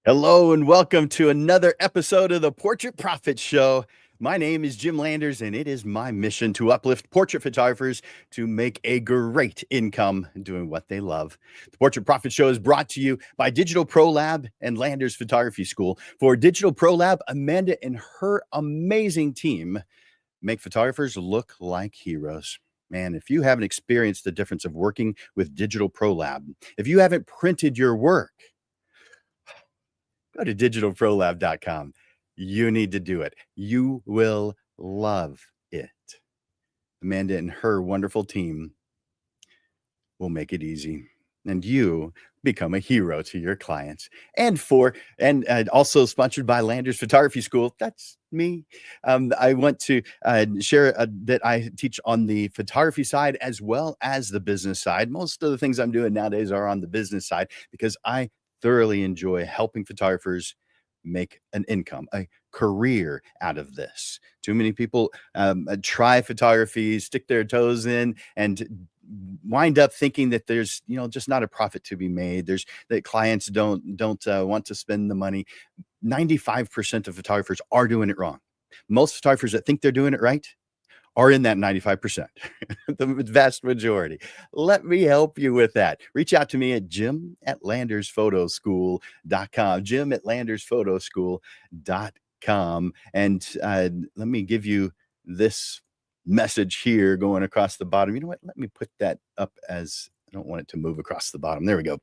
Hello and welcome to another episode of the Portrait Profit Show. My name is Jim Landers, and it is my mission to uplift portrait photographers to make a great income doing what they love. The Portrait Profit Show is brought to you by Digital Pro Lab and Landers Photography School. For Digital Pro Lab, Amanda and her amazing team make photographers look like heroes. Man, if you haven't experienced the difference of working with Digital Pro Lab, if you haven't printed your work, go to digitalprolab.com. You need to do it. You will love it. Amanda and her wonderful team will make it easy. And you become a hero to your clients. And also sponsored by Landers Photography School. That's me. I want to share that I teach on the photography side as well as the business side. Most of the things I'm doing nowadays are on the business side because I thoroughly enjoy helping photographers make an income, a career out of this. Too many people try photography, stick their toes in, and wind up thinking that there's just not a profit to be made. There's that clients don't want to spend the money. 95% of photographers are doing it wrong. Most photographers that think they're doing it right are in that 95%, the vast majority. Let me help you with that. Reach out to me at jim@landersphotoschool.com, jim@landersphotoschool.com. And let me give you this message here going across the bottom. You know what? Let me put that up as I don't want it to move across the bottom. There we go.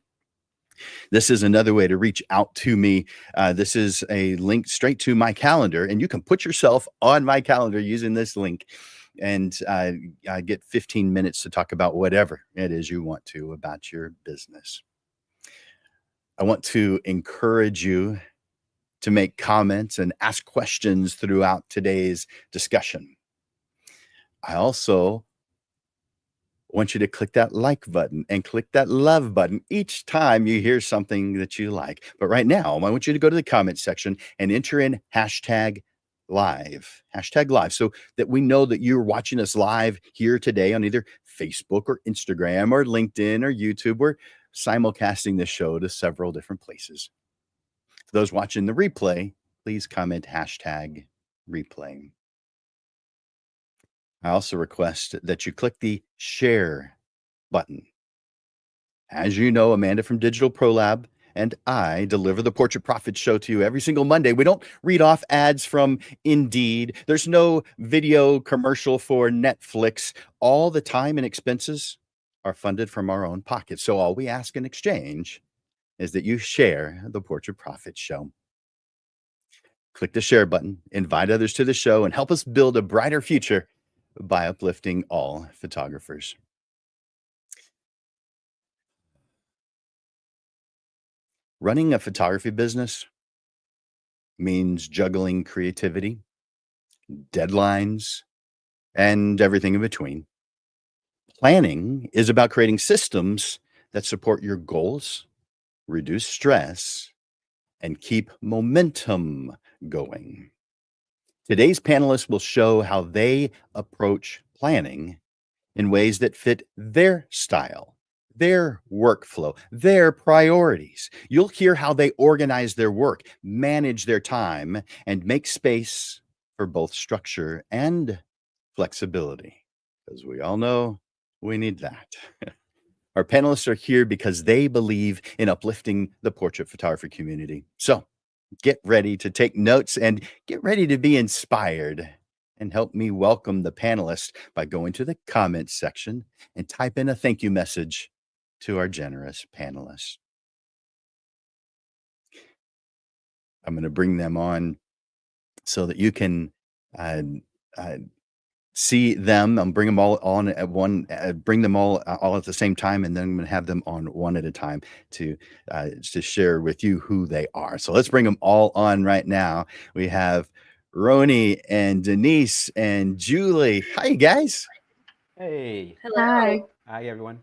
This is another way to reach out to me. This is a link straight to my calendar, and you can put yourself on my calendar using this link and get 15 minutes to talk about whatever it is you want to about your business. I want to encourage you to make comments and ask questions throughout today's discussion. I also want you to click that like button and click that love button each time you hear something that you like. But right now, I want you to go to the comment section and enter in hashtag live, so that we know that you're watching us live here today on either Facebook or Instagram or LinkedIn or YouTube. We're simulcasting the show to several different places. For those watching the replay, please comment hashtag replay. I also request that you click the share button. As you know, Amanda from Digital Pro Lab and I deliver the Portrait Profit Show to you every single Monday. We don't read off ads from Indeed. There's no video commercial for Netflix. All the time and expenses are funded from our own pockets. So all we ask in exchange is that you share the Portrait Profit Show. Click the share button, invite others to the show, and help us build a brighter future by uplifting all photographers. Running a photography business means juggling creativity, deadlines, and everything in between. Planning is about creating systems that support your goals, reduce stress, and keep momentum going. Today's panelists will show how they approach planning in ways that fit their style, their workflow, their priorities. You'll hear how they organize their work, manage their time, and make space for both structure and flexibility. Because we all know we need that. Our panelists are here because they believe in uplifting the portrait photography community. So get ready to take notes and get ready to be inspired. And help me welcome the panelists by going to the comments section and type in a thank you message to our generous panelists. I'm going to bring them on so that you can see them. I'm bring them all on at one, bring them all at the same time, and then I'm going to have them on one at a time to share with you who they are. So let's bring them all on right now. We have Roni and Denise and Julie. Hi, you guys. Hey. Hello. Hi. Hi, everyone.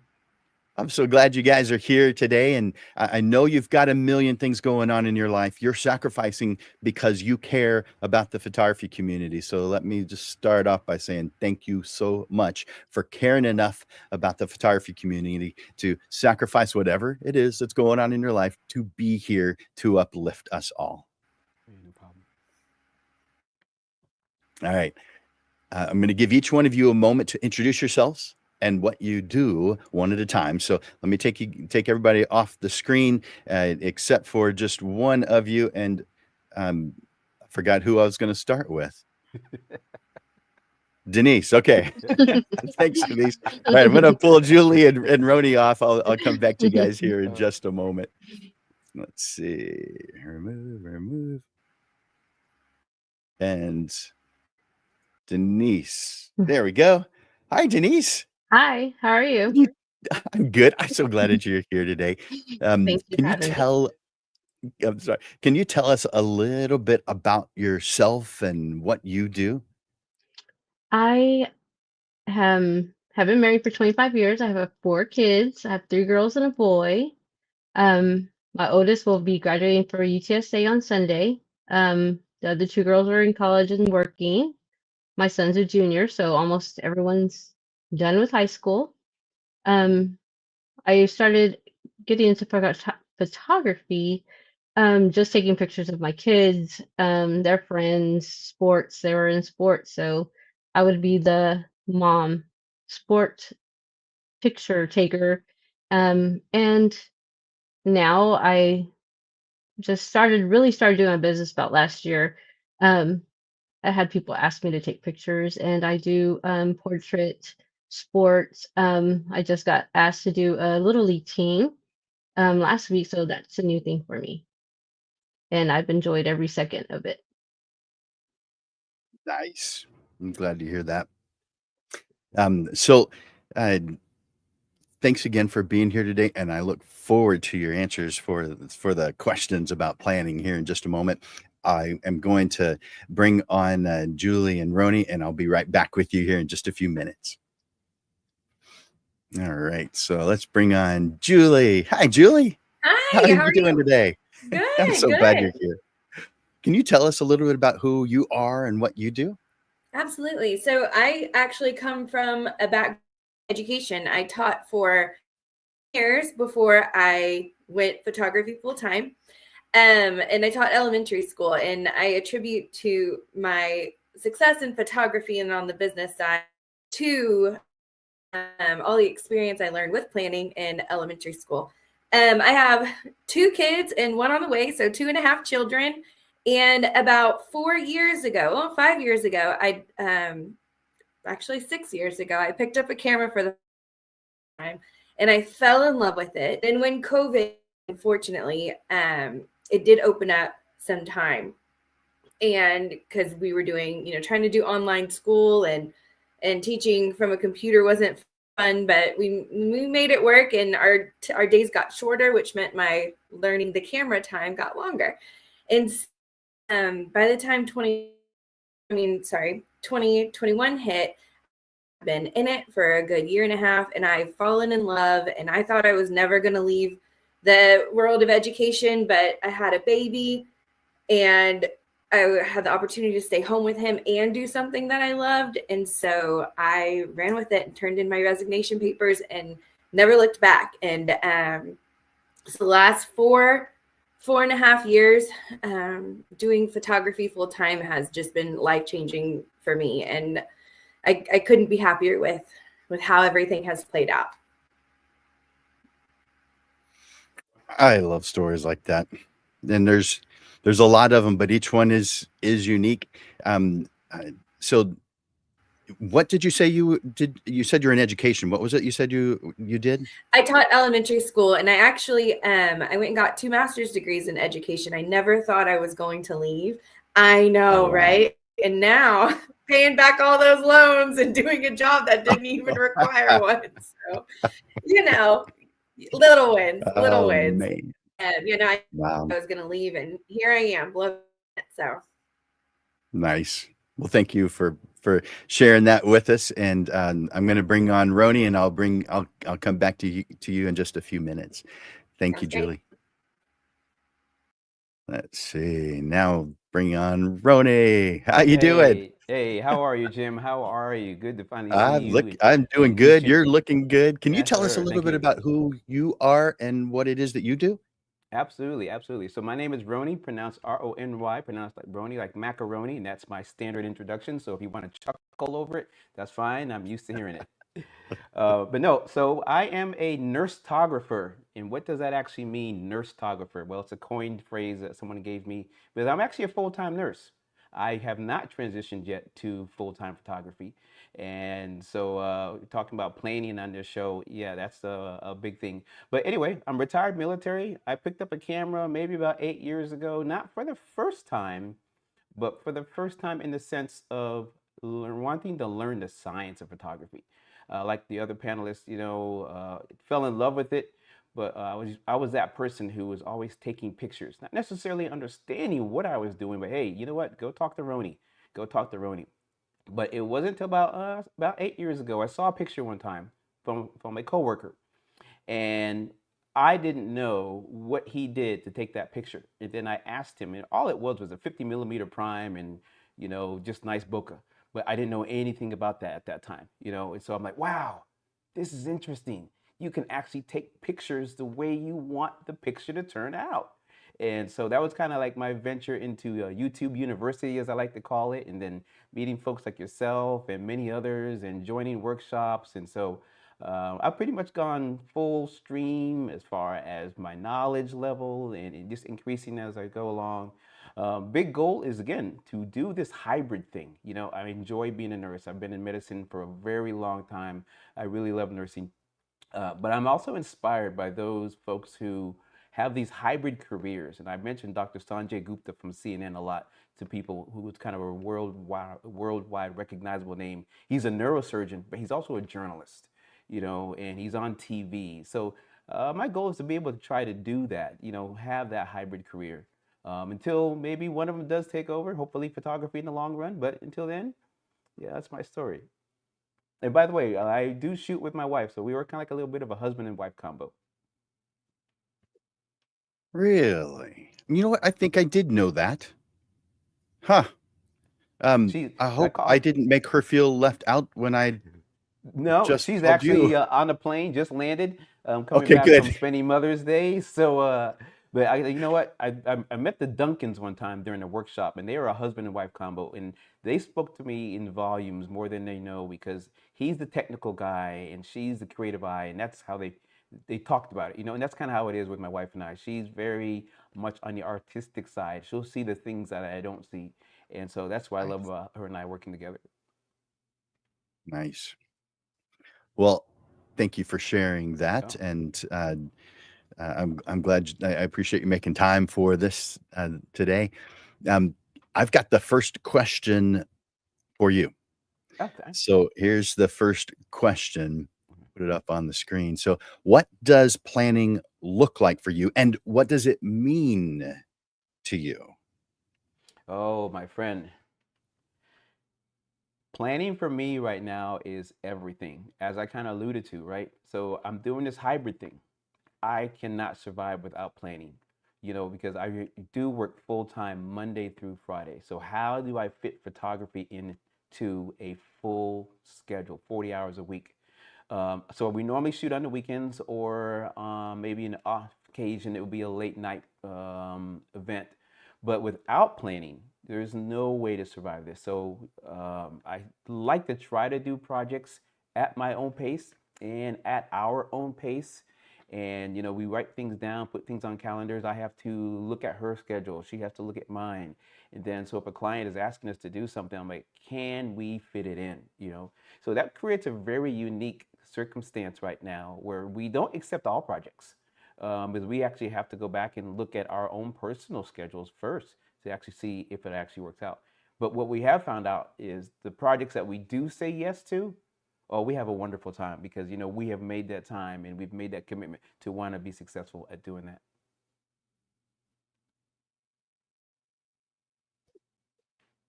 I'm so glad you guys are here today. And I know you've got a million things going on in your life. You're sacrificing because you care about the photography community. So let me just start off by saying thank you so much for caring enough about the photography community to sacrifice whatever it is that's going on in your life to be here to uplift us all. No problem. All right. I'm going to give each one of you a moment to introduce yourselves and what you do one at a time. So let me take everybody off the screen, except for just one of you. And I forgot who I was going to start with. Denise. Okay. Thanks, Denise. All right. I'm going to pull Julie and Roni off. I'll come back to you guys here in just a moment. Let's see. Remove. And Denise. There we go. Hi, Denise. Hi, how are you? I'm good. I'm so glad that you're here today. Thank you Can for you having me. tell? I'm sorry. Can you tell us a little bit about yourself and what you do? I have been married for 25 years. I have 4 kids. I have 3 girls and a boy. My oldest will be graduating for UTSA on Sunday. The other 2 girls are in college and working. My son's a junior, so almost everyone's done with high school. I started getting into photography, just taking pictures of my kids, their friends, sports. They were in sports, so I would be the mom sport picture taker. And now I just really started doing my business about last year. Um, I had people ask me to take pictures, and I do portrait sports. I just got asked to do a little league team last week, so that's a new thing for me, and I've enjoyed every second of it. Nice. I'm glad to hear that. So, uh, thanks again for being here today, and I look forward to your answers for the questions about planning here in just a moment. I am going to bring on Julie and Roni, and I'll be right back with you here in just a few minutes. All right, so let's bring on Julie. Hi, Julie. Hi, How are how you are doing you? today? I'm Good, so glad you're good. here. Can you tell us a little bit about who you are and what you do? Absolutely. So I actually come from a background in education. I taught for years before I went photography full time. And I taught elementary school, and I attribute to my success in photography and on the business side to all the experience I learned with planning in elementary school. I have 2 kids and one on the way, so 2.5 children. And about 4 years ago, well, 5 years ago, actually 6 years ago, I picked up a camera for the first time, and I fell in love with it. And when COVID, unfortunately, it did open up some time, and because we were doing, trying to do online school and teaching from a computer wasn't fun, but we made it work, and our days got shorter, which meant my learning the camera time got longer. And by the time 2021 hit, I've been in it for a good year and a half, and I've fallen in love, and I thought I was never going to leave the world of education, but I had a baby, and I had the opportunity to stay home with him and do something that I loved. And so I ran with it and turned in my resignation papers and never looked back. And so the last 4.5 years, doing photography full time has just been life-changing for me. And I couldn't be happier with how everything has played out. I love stories like that, and there's a lot of them, but each one is unique. So what did you say you did? You said you're in education. What was it you said you did? I taught elementary school, and I actually I went and got 2 master's degrees in education. I never thought I was going to leave. I know, Oh, wow. right? And now paying back all those loans and doing a job that didn't even require one. So, little wins, little Oh, wins. man. I Wow. was going to leave, and here I am, loving it. So Nice. Well, thank you for for sharing that with us. And I'm going to bring on Roni, and I'll come back to you in just a few minutes. Thank you, Sounds great. Julie. Let's see. Now bring on Roni. How you doing? Hey, how are you, Jim? How are you? Good to finally see you. I'm doing And you good. shoot. You're looking good. Can you Yes, tell us a sir. little Thank bit you. about who you are and what it is that you do? Absolutely, absolutely. So my name is Rony, pronounced Rony, pronounced like Roni, like macaroni, and that's my standard introduction. So if you want to chuckle over it, that's fine. I'm used to hearing it. But no, so I am a nurseographer. And what does that actually mean, nurseographer? Well, it's a coined phrase that someone gave me, but I'm actually a full-time nurse. I have not transitioned yet to full-time photography. And so talking about planning on this show, yeah, that's a big thing. But anyway, I'm retired military. I picked up a camera maybe about 8 years ago, not for the first time, but for the first time in the sense of wanting to learn the science of photography. Like the other panelists, fell in love with it, but I was that person who was always taking pictures, not necessarily understanding what I was doing, but hey, you know what? Go talk to Roni. Go talk to Roni. But it wasn't until about 8 years ago I saw a picture one time from a coworker, and I didn't know what he did to take that picture. And then I asked him, and all it was a 50 millimeter prime and, just nice bokeh. But I didn't know anything about that at that time, And so I'm like, wow, this is interesting. You can actually take pictures the way you want the picture to turn out. And so that was kind of like my venture into YouTube University, as I like to call it, and then meeting folks like yourself and many others and joining workshops. And so I've pretty much gone full stream as far as my knowledge level and just increasing as I go along. Big goal is, again, to do this hybrid thing. I enjoy being a nurse. I've been in medicine for a very long time. I really love nursing. But I'm also inspired by those folks who have these hybrid careers. And I mentioned Dr. Sanjay Gupta from CNN a lot to people who is kind of a worldwide recognizable name. He's a neurosurgeon, but he's also a journalist, and he's on TV. So my goal is to be able to try to do that, have that hybrid career until maybe one of them does take over, hopefully photography in the long run. But until then, yeah, that's my story. And by the way, I do shoot with my wife, so we were kind of like a little bit of a husband and wife combo. Really? You know what? I think I did know that. Huh. She, I I hope I call, didn't make her feel left out when I no, just she's told you. actually on a plane, just landed, coming Okay, back from good. spending Mother's Day. So, but you know what? I met the Duncans one time during a workshop, and they were a husband and wife combo, and they spoke to me in volumes more than they know because he's the technical guy and she's the creative eye, and that's how they talked about it, and that's kind of how it is with my wife and I. She's very much on the artistic side. She'll see the things that I don't see, and so that's why I love Nice. her and I working together. Nice. Well, thank you for sharing that, Oh, and I'm glad. I appreciate you making time for this today. Um, I've got the first question for you. okay. So here's the first question. Put it up on the screen. So, what does planning look like for you, and what does it mean to you? Oh, my friend. Planning for me right now is everything, as I kind of alluded to, right? So I'm doing this hybrid thing. I cannot survive without planning, because I do work full time Monday through Friday. So how do I fit photography into a full schedule, 40 hours a week? So we normally shoot on the weekends, or maybe an off occasion it would be a late night event. But without planning, there's no way to survive this. So I like to try to do projects at my own pace and at our own pace. And we write things down, put things on calendars. I have to look at her schedule. She has to look at mine. And then, so if a client is asking us to do something, I'm like, can we fit it in? So that creates a very unique circumstance right now where we don't accept all projects, because we actually have to go back and look at our own personal schedules first to actually see if it actually works out. But what we have found out is the projects that we do say yes to, oh, we have a wonderful time because we have made that time and we've made that commitment to want to be successful at doing that.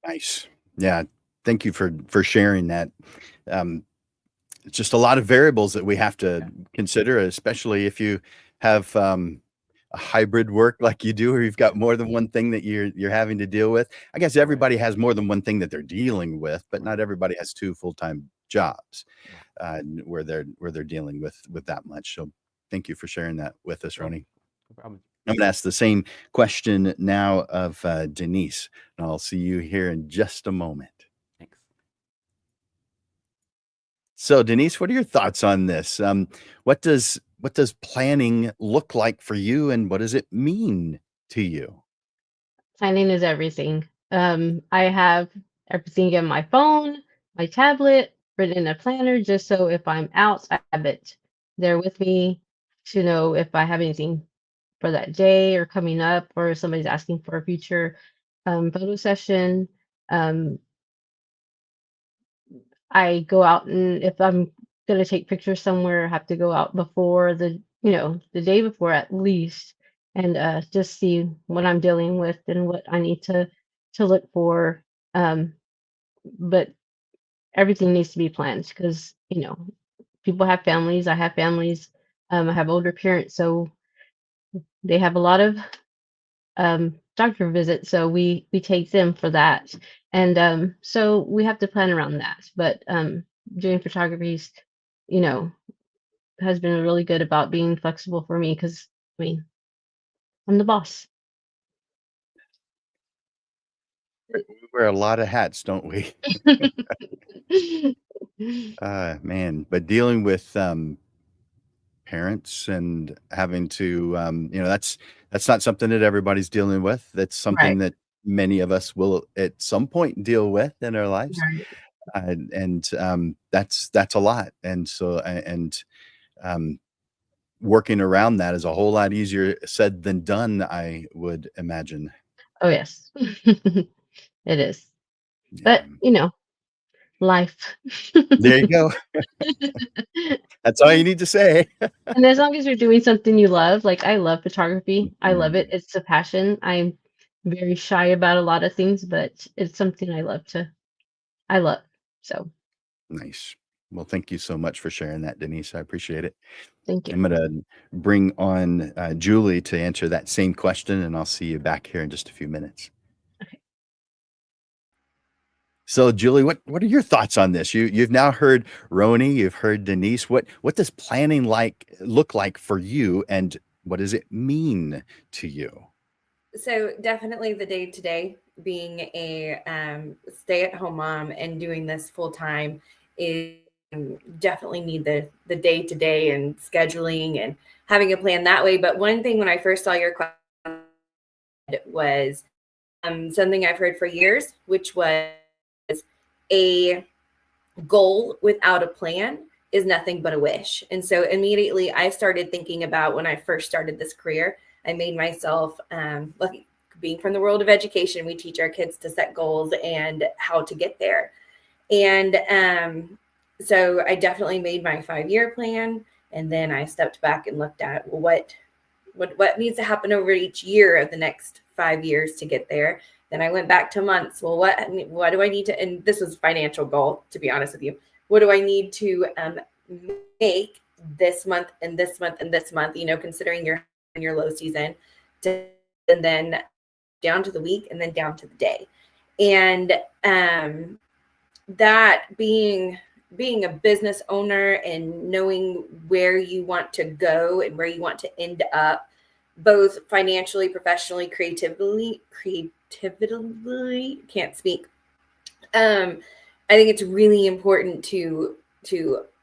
Nice. Yeah. thank you for sharing that. It's just a lot of variables that we have to consider, especially if you have a hybrid work like you do, or you've got more than one thing that you're having to deal with. I guess everybody has more than one thing that they're dealing with, but not everybody has two full-time jobs where they're dealing with that much. So thank you for sharing that with us, Roni. No problem. I'm going to ask the same question now of Denise, and I'll see you here in just a moment. Thanks. So, Denise, what are your thoughts on this? What does planning look like for you, and what does it mean to you? Planning is everything. I have everything in my phone, my tablet, written in a planner, just so if I'm out, I have it there with me to know if I have anything for that day or coming up, or if somebody's asking for a future photo session. I go out, and if I'm gonna take pictures somewhere, I have to go out before the day before at least, and just see what I'm dealing with and what I need to look for. But everything needs to be planned because people have families. I have families. I have older parents, so they have a lot of doctor visits, so we take them for that, and so we have to plan around that. But doing photography, you know, has been really good about being flexible for me because I mean I'm the boss. We wear a lot of hats, don't we? Man, but dealing with parents and having to, that's not something that everybody's dealing with. That's something Right, that many of us will at some point deal with in our lives. right. That's a lot. And so, um, working around that is a whole lot easier said than done, I would imagine. Oh yes, it is. Yeah. But life. There you go. That's all you need to say. And as long as you're doing something you love, like I love photography. I love it. Mm, It's a passion. I'm very shy about a lot of things, but it's something I love. So nice. Well, thank you so much for sharing that, Denise. I appreciate it. thank you. I'm gonna bring on Julie to answer that same question, and I'll see you back here in just a few minutes. Okay. So, Julie, what are your thoughts on this? You've now heard Roni, you've heard Denise. What does planning look like for you, and what does it mean to you? So definitely the day to day, being a stay at home mom and doing this full time is definitely need the day to day and scheduling and having a plan that way. But one thing when I first saw your question was something I've heard for years, which was a goal without a plan is nothing but a wish. And so immediately I started thinking about when I first started this career, I made myself lucky. Being from the world of education, we teach our kids to set goals and how to get there. And so I definitely made my 5-year plan. And then I stepped back and looked at, well, what needs to happen over each year of the next 5 years to get there. Then I went back to months. Well, what do I need to, and this was a financial goal, to be honest with you. What do I need to make this month and this month and this month, considering you're in your low season, and then down to the week and then down to the day. And that being a business owner and knowing where you want to go and where you want to end up, both financially, professionally, creatively, can't speak. I think it's really important to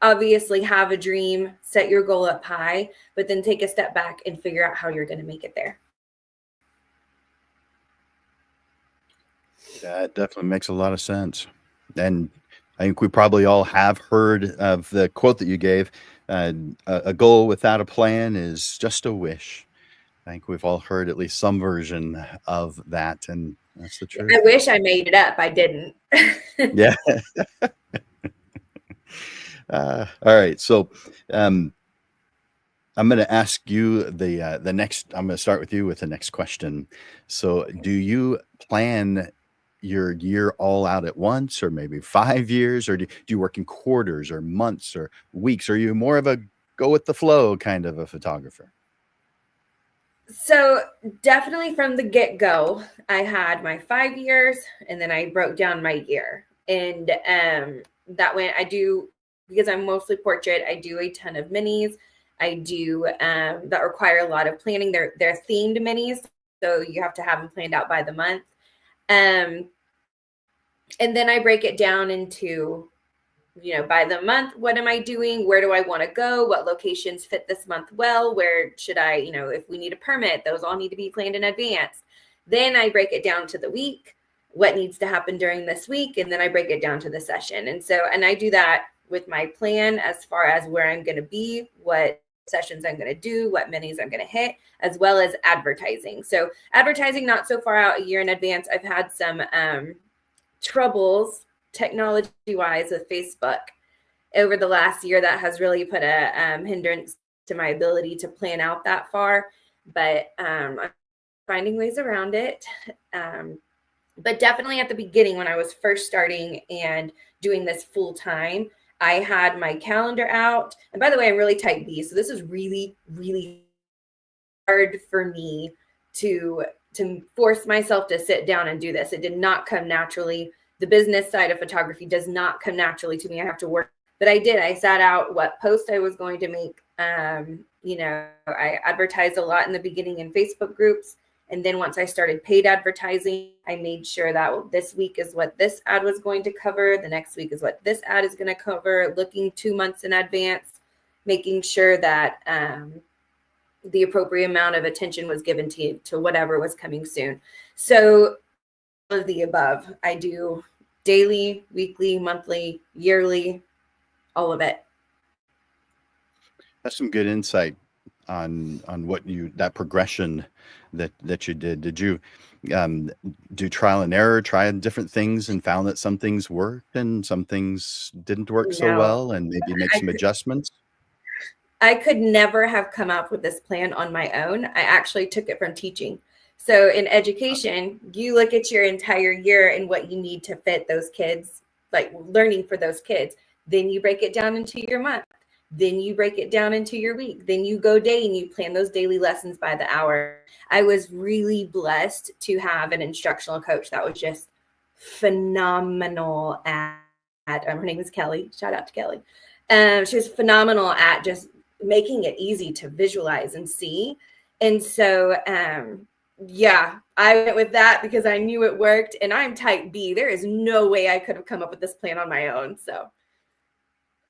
obviously have a dream, set your goal up high, but then take a step back and figure out how you're going to make it there. That definitely makes a lot of sense. And I think we probably all have heard of the quote that you gave, a goal without a plan is just a wish. I think we've all heard at least some version of that, and that's the truth. I wish I made it up. I didn't. Yeah. All right. So I'm going to ask you the next. I'm going to start with you with the next question. So, do you plan your year all out at once, or maybe 5 years, or do you work in quarters or months or weeks? Are you more of a go with the flow kind of a photographer? So definitely from the get-go, I had my 5 years, and then I broke down my year. And that went, I do, because I'm mostly portrait, I do a ton of minis. I do that require a lot of planning. They're themed minis, so you have to have them planned out by the month. And then I break it down into, by the month, what am I doing? Where do I want to go? What locations fit this month well? Where should I, if we need a permit, those all need to be planned in advance. Then I break it down to the week, what needs to happen during this week, and then I break it down to the session. And I do that with my plan as far as where I'm going to be, what sessions I'm going to do, what minis I'm going to hit, as well as advertising. So advertising, not so far out, a year in advance. I've had some troubles technology-wise with Facebook over the last year that has really put a hindrance to my ability to plan out that far. But I'm finding ways around it. But definitely at the beginning, when I was first starting and doing this full time, I had my calendar out. And by the way, I'm really type B, so this is really, really hard for me to force myself to sit down and do this. It did not come naturally. The business side of photography does not come naturally to me. I have to work, but I did. I sat out what post I was going to make. I advertised a lot in the beginning in Facebook groups. And then once I started paid advertising, I made sure that this week is what this ad was going to cover. The next week is what this ad is going to cover, looking 2 months in advance, making sure that the appropriate amount of attention was given to whatever was coming soon. So all of the above. I do daily, weekly, monthly, yearly, all of it. That's some good insight on what that progression that you did. Did you do trial and error, try different things, and found that some things worked and some things didn't work so well, and maybe make some adjustments? I could never have come up with this plan on my own. I actually took it from teaching. So in education, you look at your entire year and what you need to fit those kids, like learning for those kids. Then you break it down into your month. Then you break it down into your week. Then you go day and you plan those daily lessons by the hour. I was really blessed to have an instructional coach that was just phenomenal at her name is Kelly. Shout out to Kelly. She was phenomenal at just making it easy to visualize and see. And so, I went with that because I knew it worked, and I'm type B. There is no way I could have come up with this plan on my own. So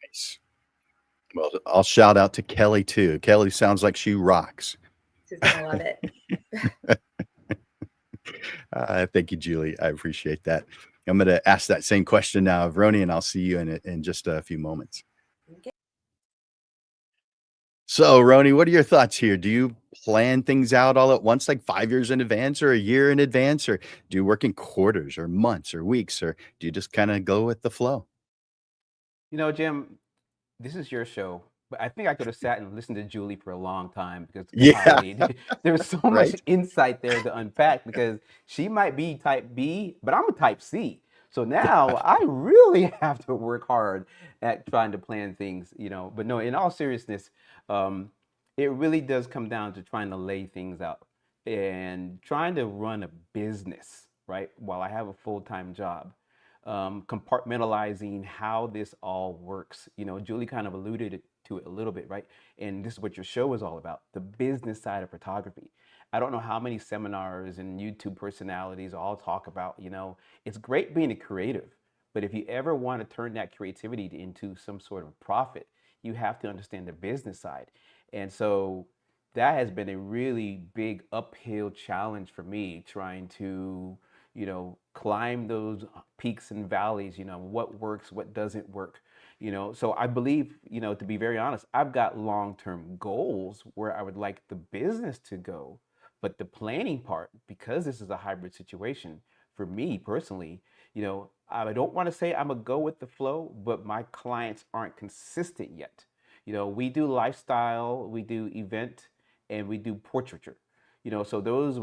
nice. Well, I'll shout out to Kelly too. Kelly sounds like she rocks. She's gonna love it. Thank you, Julie. I appreciate that. I'm going to ask that same question now of Roni, and I'll see you in just a few moments. Okay. So, Roni, what are your thoughts here? Do you plan things out all at once, like 5 years in advance or a year in advance, or do you work in quarters or months or weeks, or do you just kind of go with the flow? Jim, this is your show, but I think I could have sat and listened to Julie for a long time because Yeah. there's so Right. much insight there to unpack, because she might be type B, but I'm a type C. So now I really have to work hard at trying to plan things, But no, in all seriousness, it really does come down to trying to lay things out and trying to run a business, right? While I have a full-time job. Compartmentalizing how this all works. Julie kind of alluded to it a little bit, right? And this is what your show is all about, the business side of photography. I don't know how many seminars and YouTube personalities all talk about, it's great being a creative, but if you ever want to turn that creativity into some sort of profit, you have to understand the business side. And so that has been a really big uphill challenge for me, trying to climb those peaks and valleys, what works, what doesn't work, So I believe, to be very honest, I've got long-term goals where I would like the business to go, but the planning part, because this is a hybrid situation, for me personally, I don't want to say I'm a go with the flow, but my clients aren't consistent yet. We do lifestyle, we do event, and we do portraiture. So those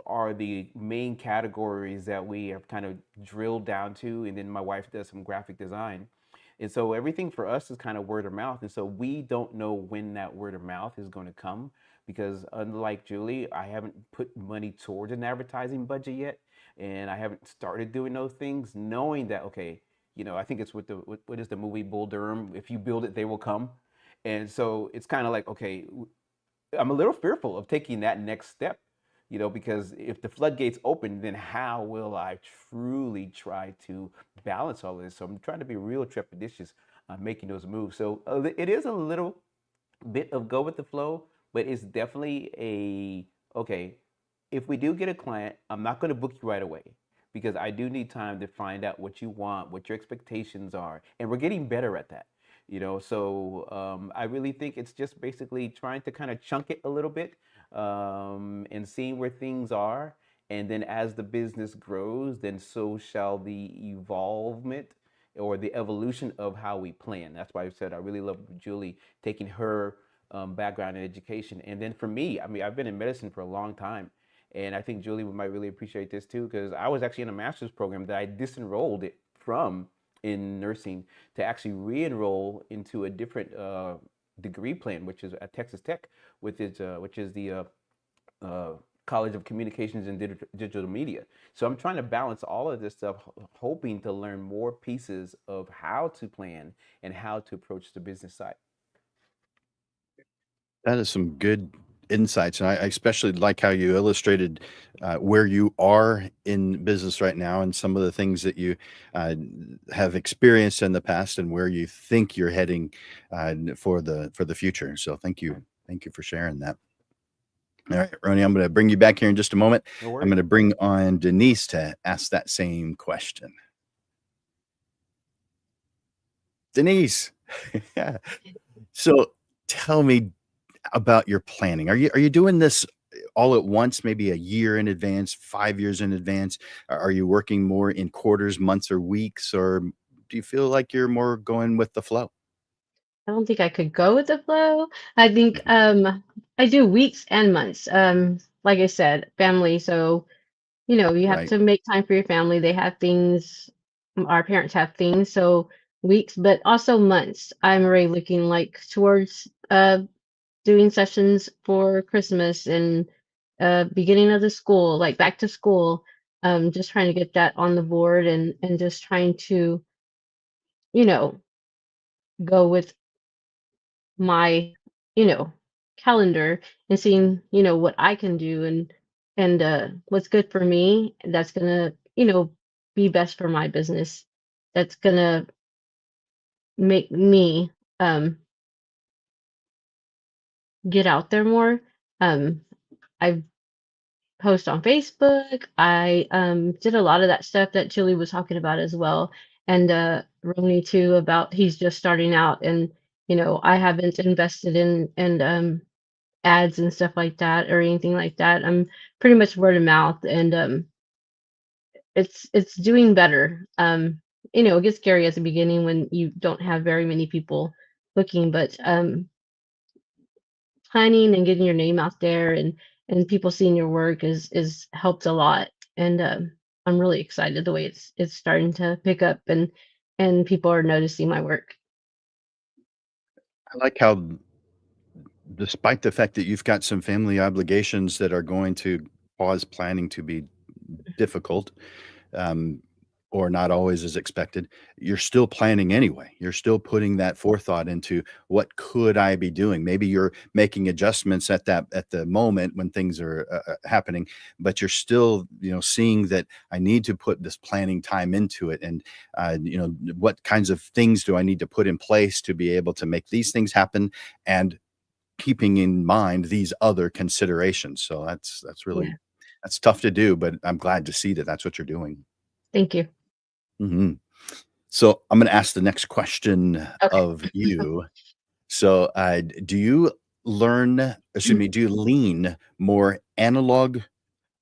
are the main categories that we have kind of drilled down to. And then my wife does some graphic design. And so everything for us is kind of word of mouth. And so we don't know when that word of mouth is going to come because, unlike Julie, I haven't put money towards an advertising budget yet. And I haven't started doing those things, knowing that, okay, I think it's what is the movie Bull Durham? If you build it, they will come. And so it's kind of like, okay, I'm a little fearful of taking that next step, because if the floodgates open, then how will I truly try to balance all of this? So I'm trying to be real trepidatious on making those moves. So it is a little bit of go with the flow, but it's definitely okay, if we do get a client, I'm not going to book you right away because I do need time to find out what you want, what your expectations are. And we're getting better at that. So I really think it's just basically trying to kind of chunk it a little bit and seeing where things are. And then as the business grows, then so shall the evolvement or the evolution of how we plan. That's why I said I really love Julie taking her background in education. And then for me, I mean, I've been in medicine for a long time. And I think Julie might really appreciate this too, because I was actually in a master's program that I disenrolled it from in nursing to actually re-enroll into a different degree plan, which is at Texas Tech, which is the College of Communications and Digital Media. So I'm trying to balance all of this stuff, hoping to learn more pieces of how to plan and how to approach the business side. That is some good insights, and I especially like how you illustrated where you are in business right now, and some of the things that you uh, have experienced in the past, and where you think you're heading for the future. So thank you for sharing that. All right, Ronnie, I'm going to bring you back here in just a moment. No I'm worries. going to bring on Denise to ask that same question. Denise, yeah. So tell me about your planning. Are you doing this all at once, maybe a year in advance, 5 years in advance? Are you working more in quarters, months, or weeks, or do you feel like you're more going with the flow? I don't think I could go with the flow. I think Mhm. I do weeks and months. Like I said, family. So, you have Right. to make time for your family. They have things, our parents have things, so weeks, but also months. I'm already looking like towards doing sessions for Christmas and beginning of the school, like back to school. Just trying to get that on the board and just trying to, you know, go with my, you know, calendar and seeing, what I can do and what's good for me that's gonna, be best for my business. That's gonna make me um get out there more. Um I post on Facebook. I did a lot of that stuff that Chili was talking about as well. And Roni too about he's just starting out and I haven't invested in ads and stuff like that or anything like that. I'm pretty much word of mouth and it's doing better. It gets scary at the beginning when you don't have very many people looking, but planning and getting your name out there and people seeing your work is helped a lot. And I'm really excited the way it's starting to pick up and people are noticing my work. I like how, despite the fact that you've got some family obligations that are going to cause planning to be difficult, um, or not always as expected, you're still planning anyway. You're still putting that forethought into what could I be doing? Maybe you're making adjustments at the moment when things are happening, but you're still, seeing that I need to put this planning time into it, and what kinds of things do I need to put in place to be able to make these things happen, and keeping in mind these other considerations. So that's Yeah. really that's tough to do, but I'm glad to see that that's what you're doing. Thank you. Mhm. So I'm going to ask the next question Okay. of you. So, do you do you lean more analog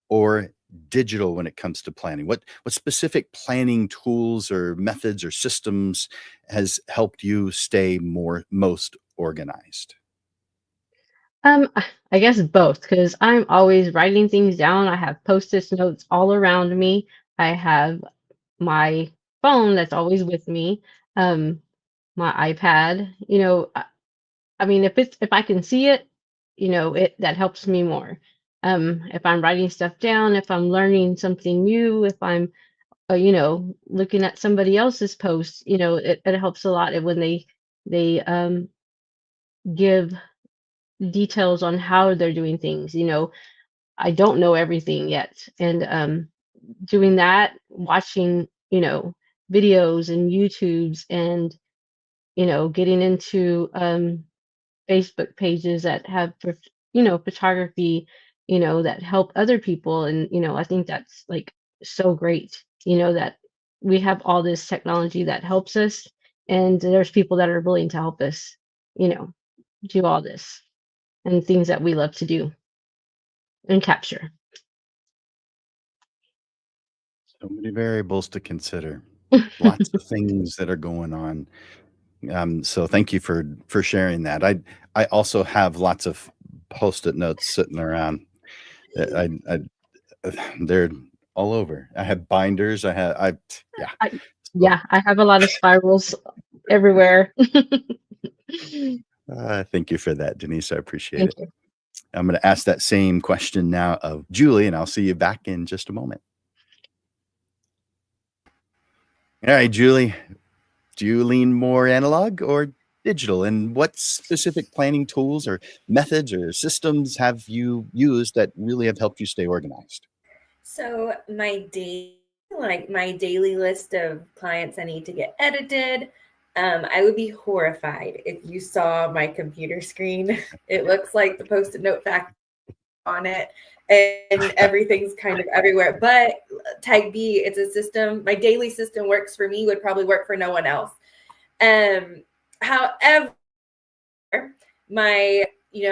or digital when it comes to planning? What specific planning tools or methods or systems has helped you stay most organized? I guess both, because I'm always writing things down. I have post-it notes all around me. I have my phone that's always with me. Um, my iPad. I mean, if I can see it, it that helps me more. If I'm writing stuff down, if I'm learning something new, if I'm looking at somebody else's post, it helps a lot when they give details on how they're doing things. I don't know everything yet, and doing that, watching videos and YouTubes, and getting into Facebook pages that have photography, that help other people. And I think that's like so great, that we have all this technology that helps us, and there's people that are willing to help us, you know do all this and things that we love to do and capture. So many variables to consider. Lots of things that are going on. So thank you for sharing that. I also have lots of post-it notes sitting around. I they're all over. I have binders. Yeah. I, So, yeah, I have a lot of spirals everywhere. thank you for that, Denise. I appreciate Thank it. you. I'm going to ask that same question now of Julie, and I'll see you back in just a moment. All right, Julie, do you lean more analog or digital? And what specific planning tools or methods or systems have you used that really have helped you stay organized? So my daily list of clients I need to get edited. I would be horrified if you saw my computer screen. It looks like the post-it note factory on it, and everything's kind of everywhere. But Type B, it's a system. My daily system works for me, would probably work for no one else. However, my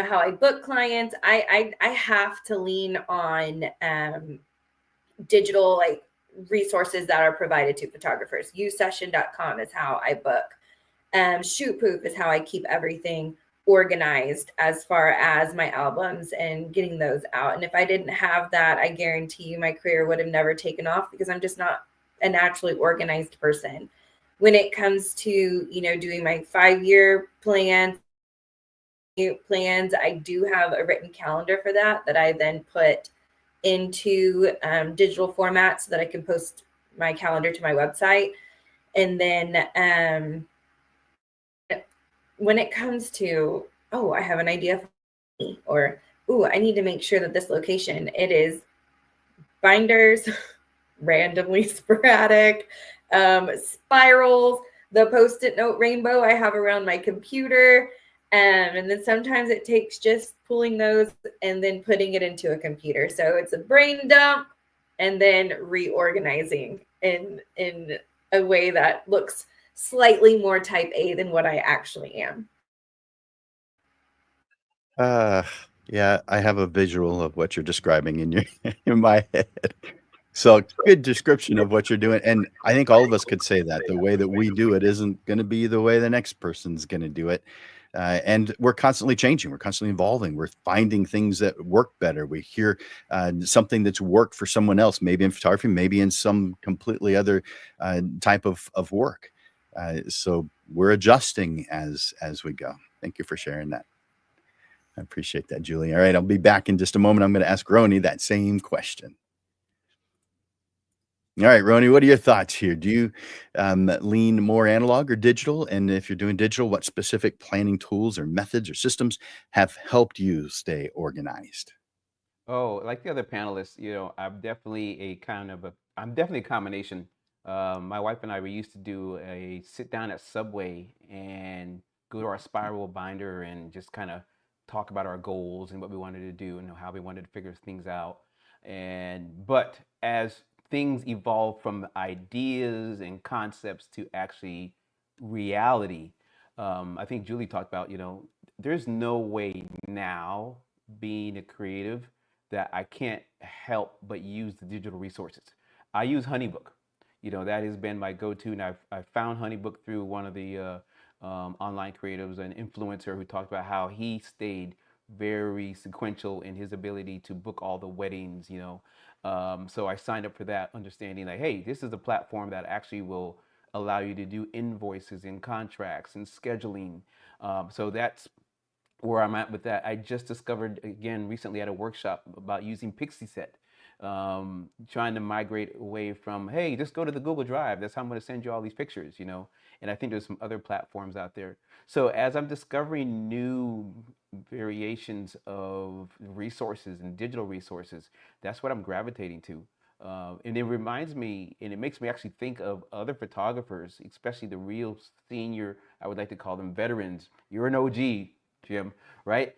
how I book clients, I have to lean on digital like resources that are provided to photographers. Usession.com is how I book. Shootproof is how I keep everything organized as far as my albums and getting those out. And if I didn't have that, I guarantee you my career would have never taken off, because I'm just not a naturally organized person. When it comes to, doing my 5-year plans, I do have a written calendar for that I then put into digital format so that I can post my calendar to my website. And then when it comes to, oh, I have an idea for me, or, oh, I need to make sure that this location, it is binders, randomly sporadic, spirals, the post-it note rainbow I have around my computer. And then sometimes it takes just pulling those and then putting it into a computer. So it's a brain dump and then reorganizing in a way that looks slightly more type A than what I actually am. Yeah, I have a visual of what you're describing in my head. So good description of what you're doing. And I think all of us could say that the way that we do it isn't going to be the way the next person's going to do it. And we're constantly changing. We're constantly evolving. We're finding things that work better. We hear something that's worked for someone else, maybe in photography, maybe in some completely other type of work. So we're adjusting as we go. Thank you for sharing that. I appreciate that, Julie. All right, I'll be back in just a moment. I'm going to ask Roni that same question. All right, Roni, what are your thoughts here? Do you lean more analog or digital? And if you're doing digital, what specific planning tools or methods or systems have helped you stay organized? Oh, like the other panelists, I'm definitely a combination. My wife and I, we used to do a sit down at Subway and go to our spiral binder and just kind of talk about our goals and what we wanted to do and how we wanted to figure things out. But as things evolve from ideas and concepts to actually reality, I think Julie talked about, there's no way now, being a creative, that I can't help but use the digital resources. I use HoneyBook. That has been my go-to, and I found HoneyBook through one of the online creatives, an influencer who talked about how he stayed very sequential in his ability to book all the weddings, so I signed up for that, understanding like, hey, this is a platform that actually will allow you to do invoices and contracts and scheduling. So that's where I'm at with that. I just discovered again recently at a workshop about using PixieSet, trying to migrate away from, hey, just go to the Google Drive. That's how I'm going to send you all these pictures. And I think there's some other platforms out there. So as I'm discovering new variations of resources and digital resources, that's what I'm gravitating to. And it reminds me, and it makes me actually think of other photographers, especially the real senior, I would like to call them veterans. You're an OG, Jim, right?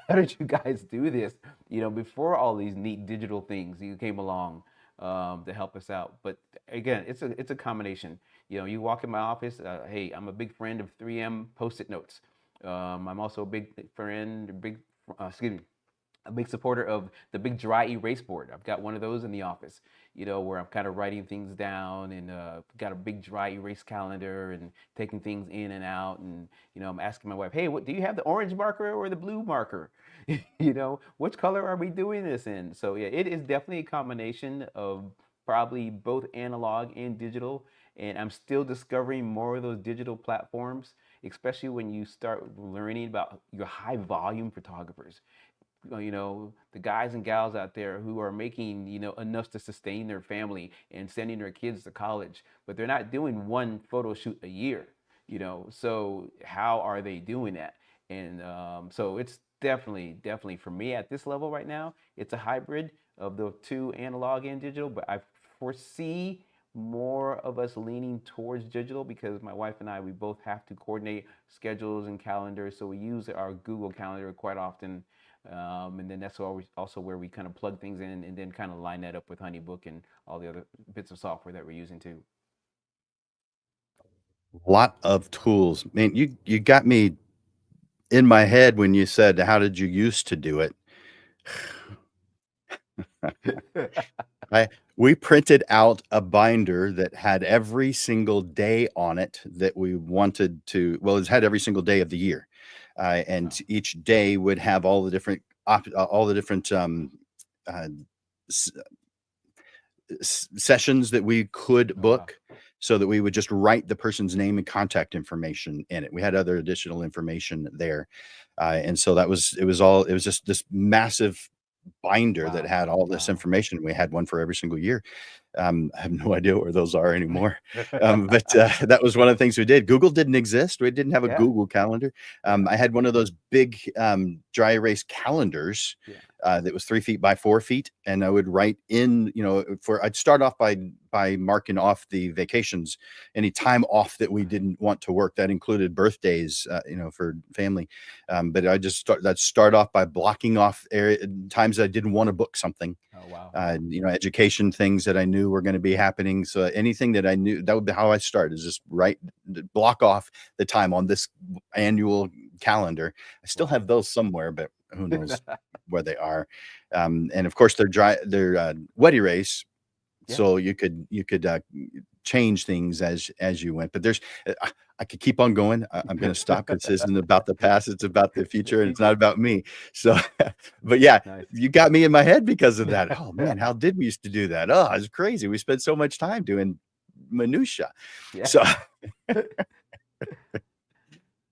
How did you guys do this? Before all these neat digital things you came along to help us out. But again, it's a combination. You walk in my office. Hey, I'm a big friend of 3M Post-it notes. I'm also a big friend, a big supporter of the big dry erase board. I've got one of those in the office, where I'm kind of writing things down, and got a big dry erase calendar and taking things in and out. And, I'm asking my wife, hey, what do you have, the orange marker or the blue marker? Which color are we doing this in? So yeah, it is definitely a combination of probably both analog and digital. And I'm still discovering more of those digital platforms, especially when you start learning about your high volume photographers. The guys and gals out there who are making, enough to sustain their family and sending their kids to college, but they're not doing one photo shoot a year, so how are they doing that? And so it's definitely for me at this level right now, it's a hybrid of the two, analog and digital, but I foresee more of us leaning towards digital because my wife and I, we both have to coordinate schedules and calendars, so we use our Google Calendar quite often. And then that's always also where we kind of plug things in and then kind of line that up with HoneyBook and all the other bits of software that we're using too. Lot of tools. Man, you got me in my head when you said, how did you used to do it? We printed out a binder that had every single day on it that we wanted to. Well, it had every single day of the year, and Wow. each day would have all the different uh, sessions that we could Oh, wow. book, so that we would just write the person's name and contact information in it. We had other additional information there, and so it was just this massive binder that had all this Wow. information. We had one for every single year. I have no idea where those are anymore. But that was one of the things we did. Google didn't exist. We didn't have a Yeah. Google Calendar. Yeah. I had one of those big dry erase calendars Yeah. that was 3 feet by 4 feet, and I would write in, I'd start off by marking off the vacations, any time off that we didn't want to work. That included birthdays, for family. But I'd start off by blocking off times I didn't want to book something. Oh, wow. Education things that I knew were going to be happening. So anything that I knew, that would be how I start, is just block off the time on this annual calendar. I still Wow. have those somewhere, but who knows where they are. And of course they're wet erase. Yeah. So you could change things as you went, but I could keep on going. I'm going to stop because this isn't about the past. It's about the future, and it's not about me. So, but yeah, Nice. you got me in my head because of that. Oh man, how did we used to do that? Oh, it's crazy. We spent so much time doing minutia. Yeah. So,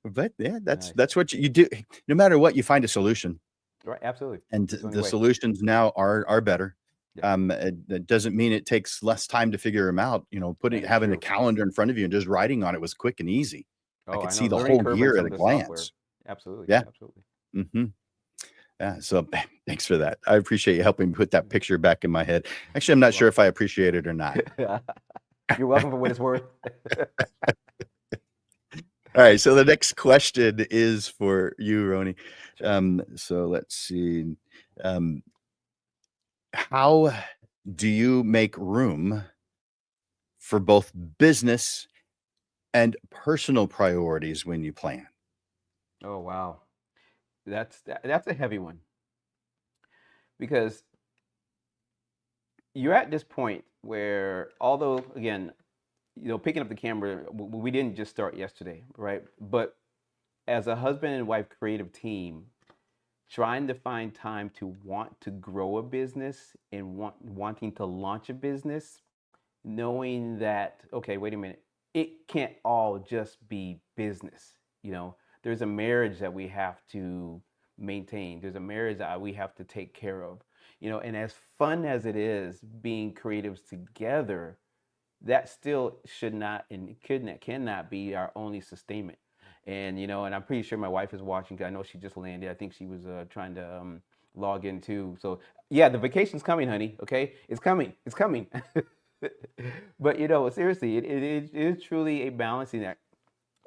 but yeah, Nice. that's what you do. No matter what, you find a solution, Right. Absolutely. and It's the only the way. solutions now are better. Yeah. It doesn't mean it takes less time to figure them out. That is Having a true. calendar in front of you and just writing on it was quick and easy. I Oh, could I know. see the Learning whole curve on year some at a of the software. glance. Absolutely. Yeah. Absolutely. Hmm. Yeah. So thanks for that. I appreciate you helping me put that picture back in my head. Actually, I'm not sure if I appreciate it or not. You're welcome for what it's worth. All right. So the next question is for you, Roni. Sure. So let's see. How do you make room for both business and personal priorities when you plan? Oh, wow. That's a heavy one because you're at this point where, although again, picking up the camera, we didn't just start yesterday, right? But as a husband and wife creative team, trying to find time to want to grow a business and wanting to launch a business, knowing that, okay, wait a minute, it can't all just be business. There's a marriage that we have to maintain. There's a marriage that we have to take care of. And as fun as it is being creatives together, that still should not and cannot be our only sustainment. And and I'm pretty sure my wife is watching, 'cause I know she just landed. I think she was trying to log in too. So yeah, the vacation's coming, honey. Okay, it's coming. It's coming. But seriously, it is truly a balancing act,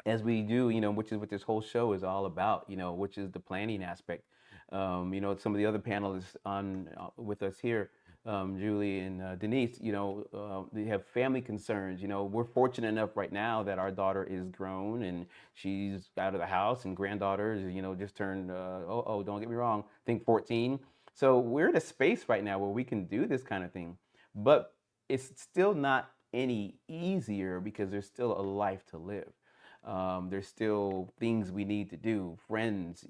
as we do, which is what this whole show is all about. Which is the planning aspect. Some of the other panelists on with us here, Julie and Denise, they have family concerns. We're fortunate enough right now that our daughter is grown and she's out of the house, and granddaughter is, just turned, don't get me wrong, I think 14. So we're in a space right now where we can do this kind of thing, but it's still not any easier because there's still a life to live. There's still things we need to do, friends,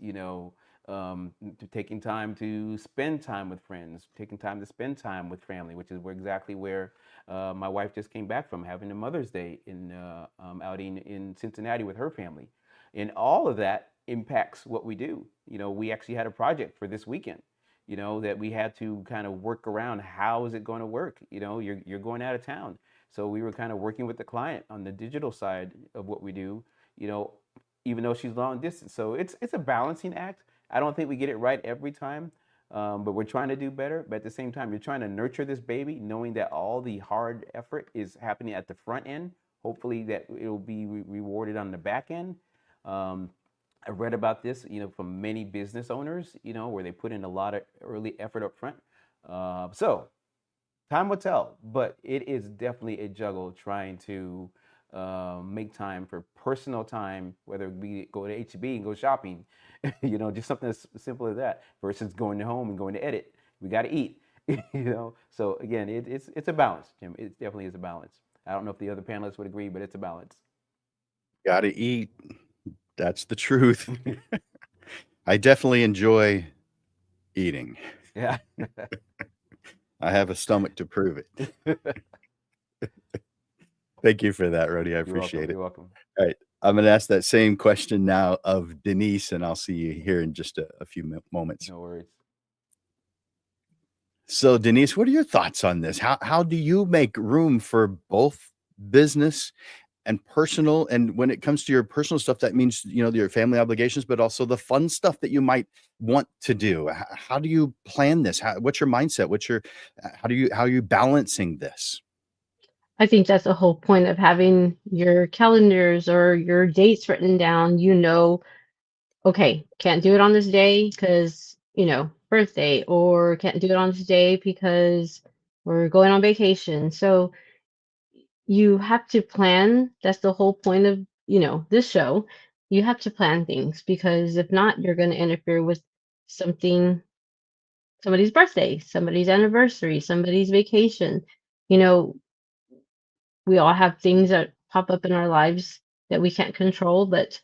taking time to spend time with friends, taking time to spend time with family, which is exactly where my wife just came back from, having a Mother's Day outing in Cincinnati with her family. And all of that impacts what we do. We actually had a project for this weekend, that we had to kind of work around. How is it going to work? You're going out of town. So we were kind of working with the client on the digital side of what we do, even though she's long distance. So it's a balancing act. I don't think we get it right every time, but we're trying to do better. But at the same time, you're trying to nurture this baby, knowing that all the hard effort is happening at the front end. Hopefully that it'll be rewarded on the back end. I read about this, from many business owners, where they put in a lot of early effort up front. So time will tell, but it is definitely a juggle trying to make time for personal time, whether we go to H-E-B and go shopping, just something as simple as that, versus going home and going to edit. We got to eat, So again, it's a balance, Jim. It definitely is a balance. I don't know if the other panelists would agree, but it's a balance. Got to eat. That's the truth. I definitely enjoy eating. Yeah. I have a stomach to prove it. Thank you for that, Rody. I appreciate it. You're welcome. All right. I'm going to ask that same question now of Denise, and I'll see you here in just a few moments. No worries. So, Denise, what are your thoughts on this? How do you make room for both business and personal? And when it comes to your personal stuff, that means, your family obligations, but also the fun stuff that you might want to do. How do you plan this? What's your mindset? How are you balancing this? I think that's the whole point of having your calendars or your dates written down. Okay, can't do it on this day because, birthday, or can't do it on this day because we're going on vacation. So you have to plan. That's the whole point of, this show. You have to plan things, because if not, you're going to interfere with somebody's birthday, somebody's anniversary, somebody's vacation. We all have things that pop up in our lives that we can't control, but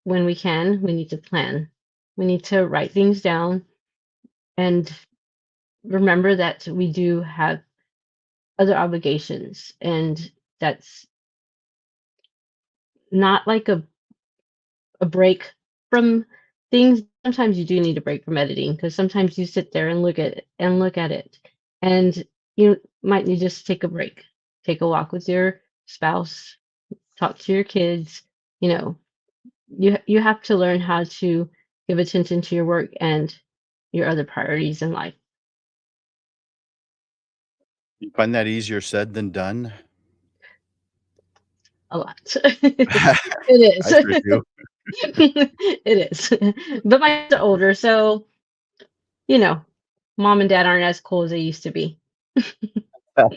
when we can, we need to plan. We need to write things down and remember that we do have other obligations, and that's not like a break from things. Sometimes you do need a break from editing, because sometimes you sit there and look at it, and you might need to just take a break, take a walk with your spouse, talk to your kids. You have to learn how to give attention to your work and your other priorities in life. You find that easier said than done? A lot. It is. I sure do. It is. But my kids are older, so mom and dad aren't as cool as they used to be. That's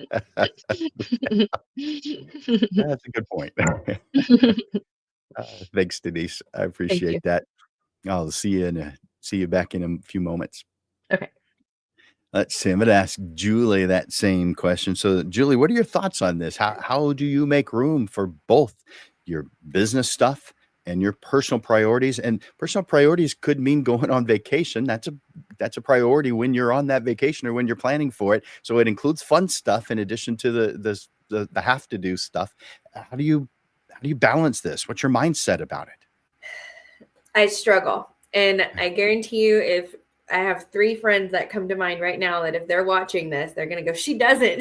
a good point. Thanks, Denise. I appreciate that. I'll see you back in a few moments. Okay. Let's see. I'm going to ask Julie that same question. So, Julie, what are your thoughts on this? How do you make room for both your business stuff and your personal priorities. And personal priorities could mean going on vacation. That's a priority when you're on that vacation or when you're planning for it. So it includes fun stuff in addition to the have to do stuff. How do you balance this? What's your mindset about it? I struggle. And I guarantee you, if I have 3 friends that come to mind right now, that if they're watching this, they're going to go, she doesn't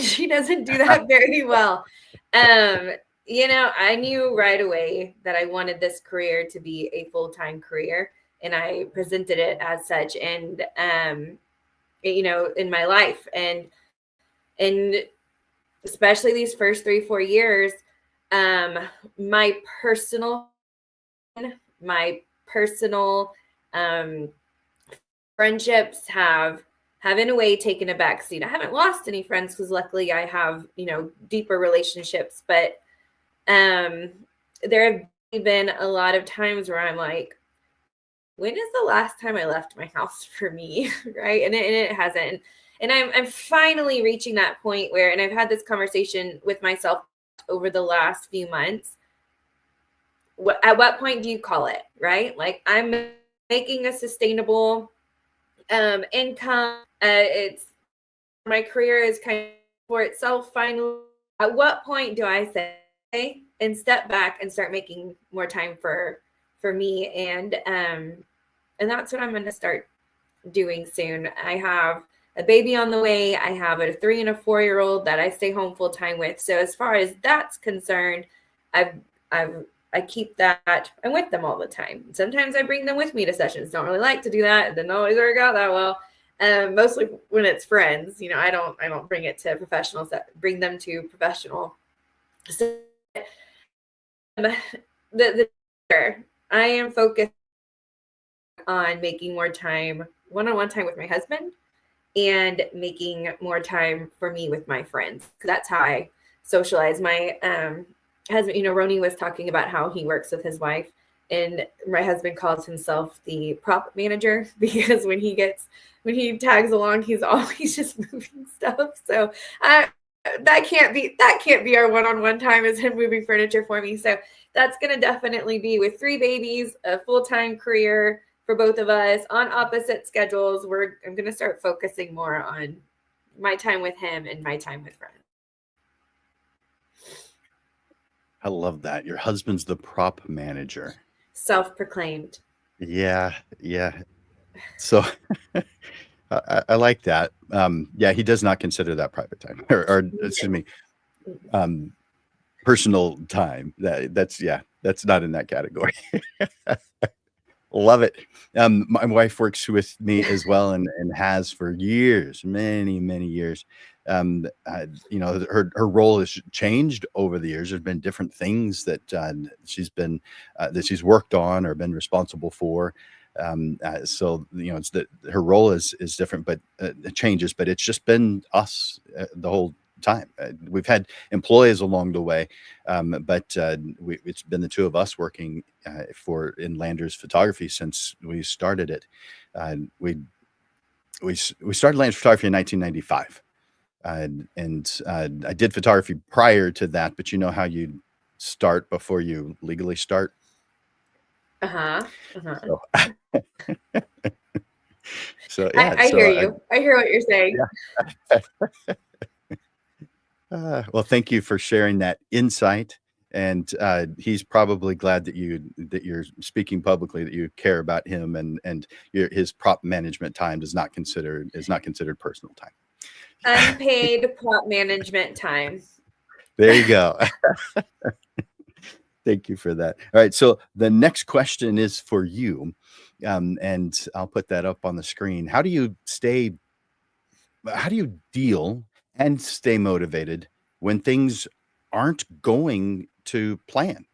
do that very well. I knew right away that I wanted this career to be a full-time career, and I presented it as such. And, in my life, and especially these first 3-4 years, my personal friendships have in a way taken a backseat. I haven't lost any friends because luckily I have, deeper relationships, but there have been a lot of times where I'm like, when is the last time I left my house for me? Right. And it hasn't. And I'm finally reaching that point where, and I've had this conversation with myself over the last few months. At what point do you call it? Right. Like, I'm making a sustainable income. It's my career is kind of for itself finally. At what point do I say and step back and start making more time for me? And that's what I'm going to start doing soon. I have a baby on the way. I have a 3 and a 4-year-old that I stay home full time with. So as far as that's concerned, I keep that. I'm with them all the time. Sometimes I bring them with me to sessions. Don't really like to do that. It doesn't always work out that well. Mostly when it's friends, I don't bring it to professionals. Bring them to professional. So I am focused on making more time, one-on-one time with my husband, and making more time for me with my friends. That's how I socialize. My husband, Roni was talking about how he works with his wife, and my husband calls himself the prop manager because when he tags along, he's always just moving stuff. So that can't be our one-on-one time, is him moving furniture for me. So that's going to definitely be, with 3 babies, a full-time career for both of us on opposite schedules. I'm going to start focusing more on my time with him and my time with friends. I love that. Your husband's the prop manager. Self-proclaimed. Yeah. So I like that. Yeah, he does not consider that private time or excuse me, personal time. That's not in that category. Love it. My wife works with me as well, and has for years, many years. Her role has changed over the years. There's been different things that she's worked on or been responsible for. So it's that her role is different, but it changes. But it's just been us the whole time. We've had employees along the way, but it's been the 2 of us working in Landers Photography since we started it. We started Landers Photography in 1995, and I did photography prior to that. But you know how you start before you legally start. So yeah, I hear you. I hear what you're saying. Yeah. Well, thank you for sharing that insight, and he's probably glad that you're speaking publicly, that you care about him, and his prop management time is not considered personal time. Unpaid prop management time. There you go. Thank you for that. All right, so the next question is for you, and I'll put that up on the screen. How do you deal and stay motivated when things aren't going to plan?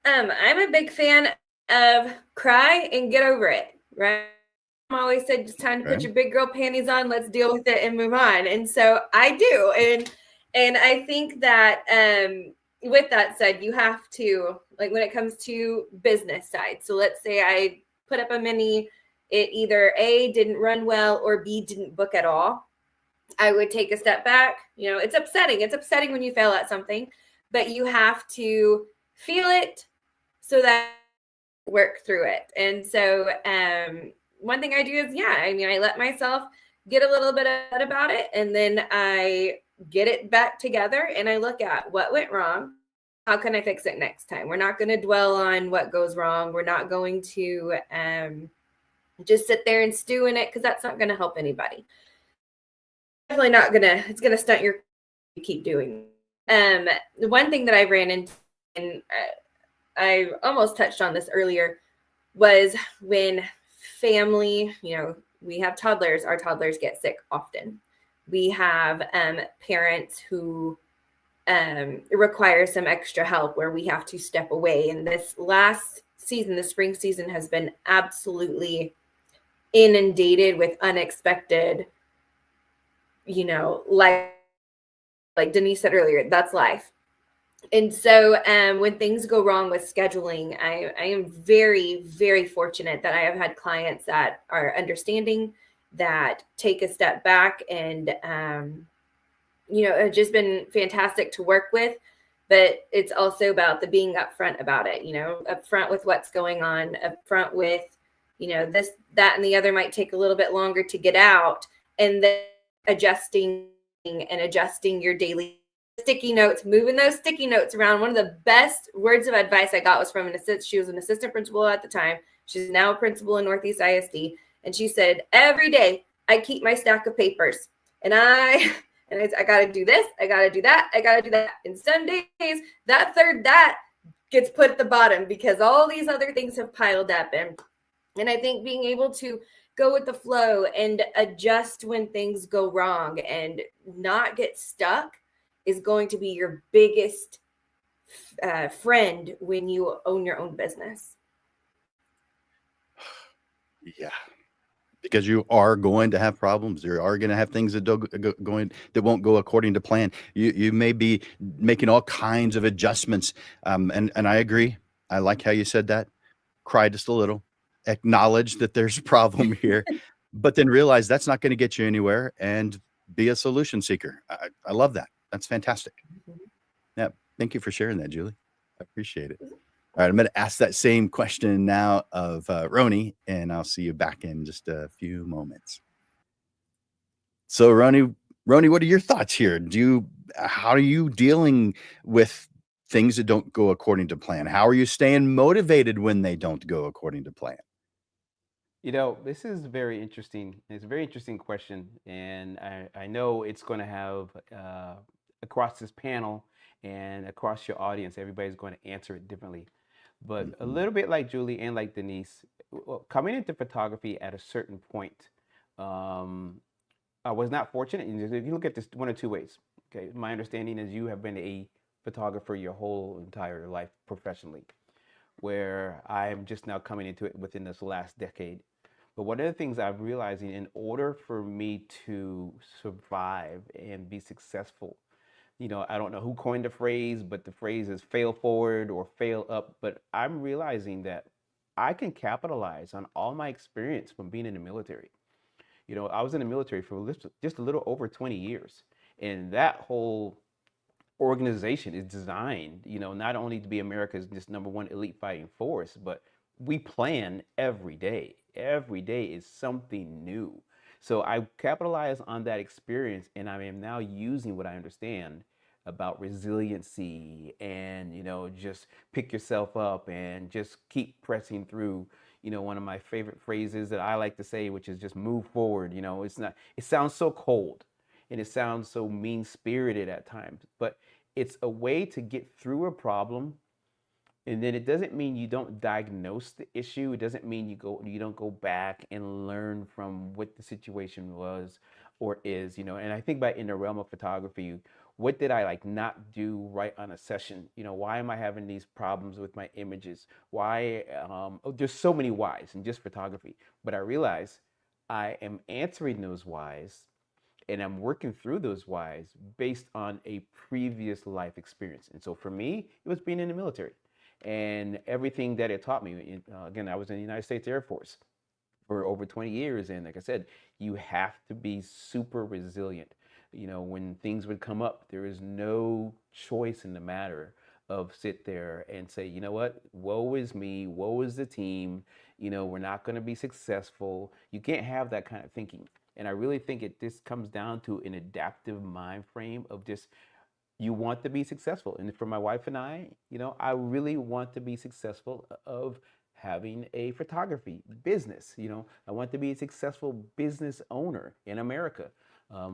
I'm a big fan of cry and get over it, right? Mom always said, it's time to put your big girl panties on, let's deal with it and move on. And so I do. And I think that with that said, you have to, like, when it comes to business side. So let's say I put up a mini, it either A, didn't run well, or B, didn't book at all. I would take a step back. It's upsetting. It's upsetting when you fail at something, but you have to feel it so that I work through it. And so one thing I do is, I let myself get a little bit about it, and then I get it back together and I look at what went wrong. How can I fix it next time? We're not going to dwell on what goes wrong. We're not going to just sit there and stew in it, because that's not going to help anybody. Definitely not it's going to stunt your keep doing. The one thing that I ran into, and I almost touched on this earlier, was when family, we have toddlers, our toddlers get sick often. We have parents who require some extra help where we have to step away. And this last season, the spring season, has been absolutely inundated with unexpected, like Denise said earlier, that's life. And so when things go wrong with scheduling, I am very, very fortunate that I have had clients that are understanding, that take a step back, and, it's just been fantastic to work with. But it's also about the being upfront about it, upfront with what's going on, upfront with, this, that, and the other might take a little bit longer to get out, and then adjusting your daily sticky notes, moving those sticky notes around. One of the best words of advice I got was from she was an assistant principal at the time. She's now a principal in Northeast ISD. And she said, every day I keep my stack of papers, and I got to do this. I got to do that. I got to do that. And some days that gets put at the bottom because all these other things have piled up. And I think being able to go with the flow and adjust when things go wrong and not get stuck is going to be your biggest friend when you own your own business. Yeah, because you are going to have problems. You are going to have things that that won't go according to plan. You may be making all kinds of adjustments, and I agree. I like how you said that. Cry just a little, acknowledge that there's a problem here, but then realize that's not going to get you anywhere, and be a solution seeker. I love that. That's fantastic. Yeah. Thank you for sharing that, Julie. I appreciate it. All right. I'm going to ask that same question now of Roni, and I'll see you back in just a few moments. So Roni, what are your thoughts here? How are you dealing with things that don't go according to plan? How are you staying motivated when they don't go according to plan? This is very interesting. It's a very interesting question. And I know it's going to have, across this panel and across your audience, everybody's going to answer it differently. But a little bit like Julie and like Denise, coming into photography at a certain point, I was not fortunate. If you look at this one or two ways, okay, my understanding is you have been a photographer your whole entire life professionally, where I'm just now coming into it within this last decade. But one of the things I'm realizing, in order for me to survive and be successful, I don't know who coined the phrase, but the phrase is fail forward or fail up. But I'm realizing that I can capitalize on all my experience from being in the military. I was in the military for just a little over 20 years. And that whole organization is designed, not only to be America's just number one elite fighting force, but we plan every day. Every day is something new. So I capitalize on that experience, and I am now using what I understand about resiliency and, just pick yourself up and just keep pressing through. One of my favorite phrases that I like to say, which is just move forward. It sounds so cold and it sounds so mean-spirited at times, but it's a way to get through a problem. And then it doesn't mean you don't diagnose the issue. It doesn't mean you don't go back and learn from what the situation was or is, And I think in the realm of photography, what did I not do right on a session? Why am I having these problems with my images? Why? There's so many whys in just photography. But I realize I am answering those whys, and I'm working through those whys based on a previous life experience. And so for me, it was being in the military and everything that it taught me. Again, I was in the United States Air Force for over 20 years. And like I said, you have to be super resilient. When things would come up, there is no choice in the matter of sit there and say, you know what, woe is me, woe is the team, we're not going to be successful. You can't have that kind of thinking. And I really think this comes down to an adaptive mind frame of just, you want to be successful. And for my wife and I really want to be successful of having a photography business. I want to be a successful business owner in America.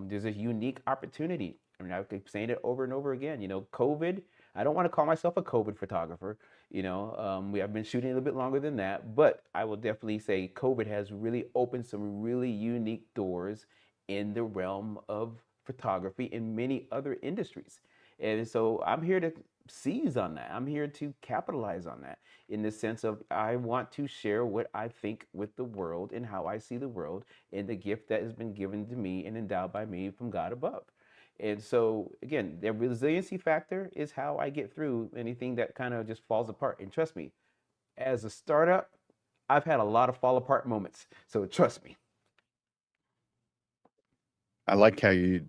There's a unique opportunity. I mean, I keep saying it over and over again. COVID. I don't want to call myself a COVID photographer. I've been shooting a little bit longer than that, but I will definitely say COVID has really opened some really unique doors in the realm of photography and many other industries. And so I'm here to seize on that. I'm here to capitalize on that in the sense of, I want to share what I think with the world and how I see the world and the gift that has been given to me and endowed by me from God above. And so, again, the resiliency factor is how I get through anything that kind of just falls apart. And trust me, as a startup, I've had a lot of fall apart moments. So trust me. I like how you've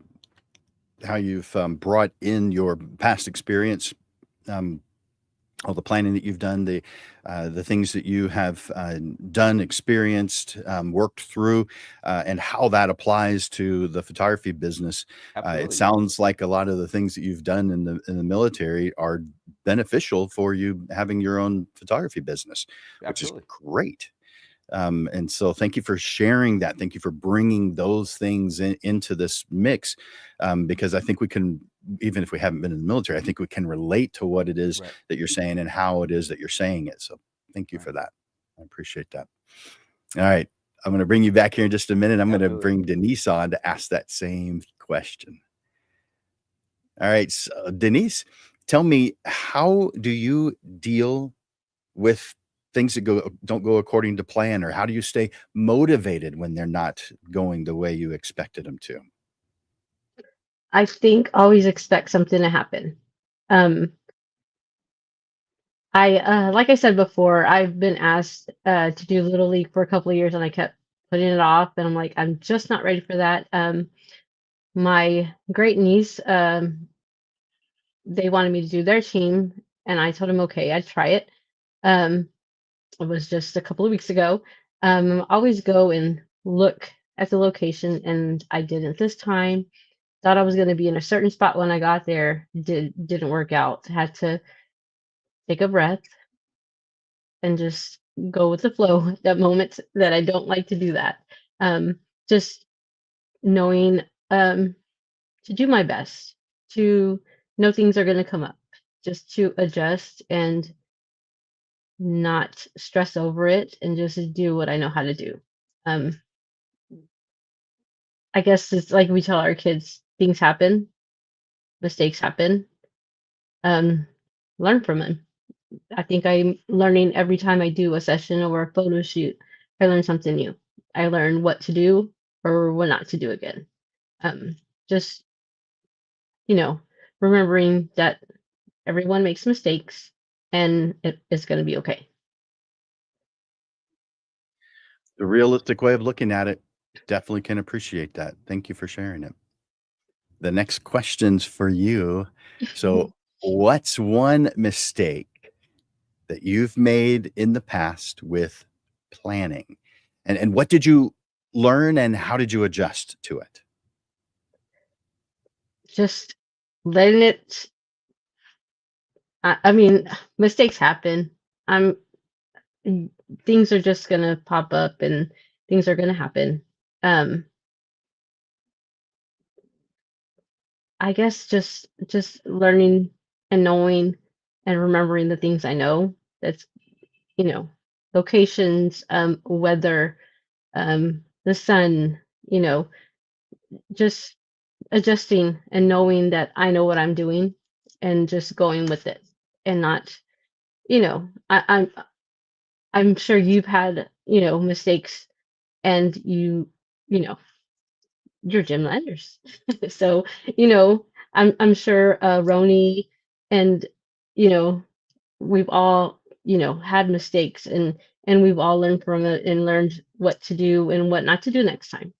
brought in your past experience, all the planning that you've done, the things that you have done, experienced, worked through, and how that applies to the photography business. It Absolutely. sounds like a lot of the things that you've done in the military are beneficial for you having your own photography business, which is Absolutely. great. And so thank you for sharing that. Thank you for bringing those things into this mix, because I think we can, even if we haven't been in the military, I think we can relate to what it is Right. that you're saying and how it is that you're saying it. So thank you Right. for that. I appreciate that. All right. I'm going to bring you back here in just a minute. I'm going to Absolutely. bring Denise on to ask that same question. All right. So Denise, tell me, how do you deal with things that don't go according to plan, or how do you stay motivated when they're not going the way you expected them to? I think always expect something to happen. Like I said before, I've been asked to do Little League for a couple of years, and I kept putting it off. And I'm like, I'm just not ready for that. My great niece, they wanted me to do their team, and I told them, okay, I'd try it. It was just a couple of weeks ago. Always go and look at the location, and I didn't this time. Thought I was going to be in a certain spot when I got there. Didn't work out. Had to take a breath and just go with the flow at that moment. That I don't like to do that. Just knowing to do my best, to know things are going to come up, just to adjust and not stress over it, and just do what I know how to do. I guess it's like we tell our kids, things happen, mistakes happen. Learn from them. I think I'm learning every time I do a session or a photo shoot. I learn something new. I learn what to do or what not to do again. Just remembering that everyone makes mistakes and it's going to be okay. The realistic way of looking at it, definitely can appreciate that. Thank you for sharing it. The next question's for you. So, what's one mistake that you've made in the past with planning? And what did you learn, and how did you adjust to it? Just letting it. I mean, mistakes happen. I'm Things are just gonna pop up and things are gonna happen. I guess just learning and knowing and remembering the things I know. That's you know, locations, weather, the sun. Just adjusting and knowing that I know what I'm doing, and just going with it, and not. I'm sure you've had mistakes, and you know you're Jim Landers. So, I'm sure Roni and you know we've all had mistakes, and we've all learned from it and learned what to do and what not to do next time.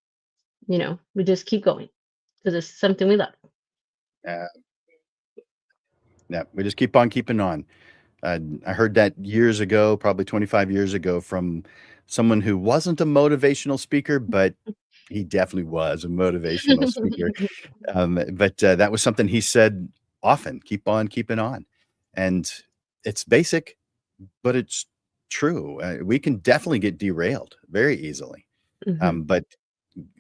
We just keep going because it's something we love. Uh, Yeah, we just keep on keeping on. I heard that years ago, probably 25 years ago, from someone who wasn't a motivational speaker, but he definitely was a motivational speaker. But that was something he said often: keep on keeping on. And it's basic, but it's true. We can definitely get derailed very easily. Mhm. But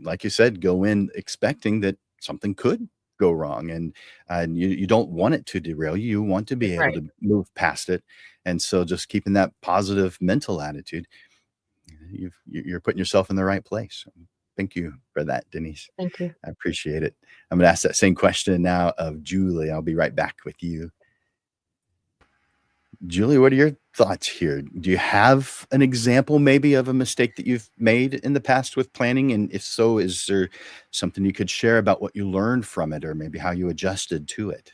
like you said, go in expecting that something could go wrong, and you don't want it to derail you. You want to be able Right. to move past it, and so just keeping that positive mental attitude, you're putting yourself in the right place. Thank you for that, Denise. Thank you. I appreciate it. I'm going to ask that same question now of Julie. I'll be right back with you. Julie, what are your thoughts here? Do you have an example maybe of a mistake that you've made in the past with planning? And if so, is there something you could share about what you learned from it or maybe how you adjusted to it?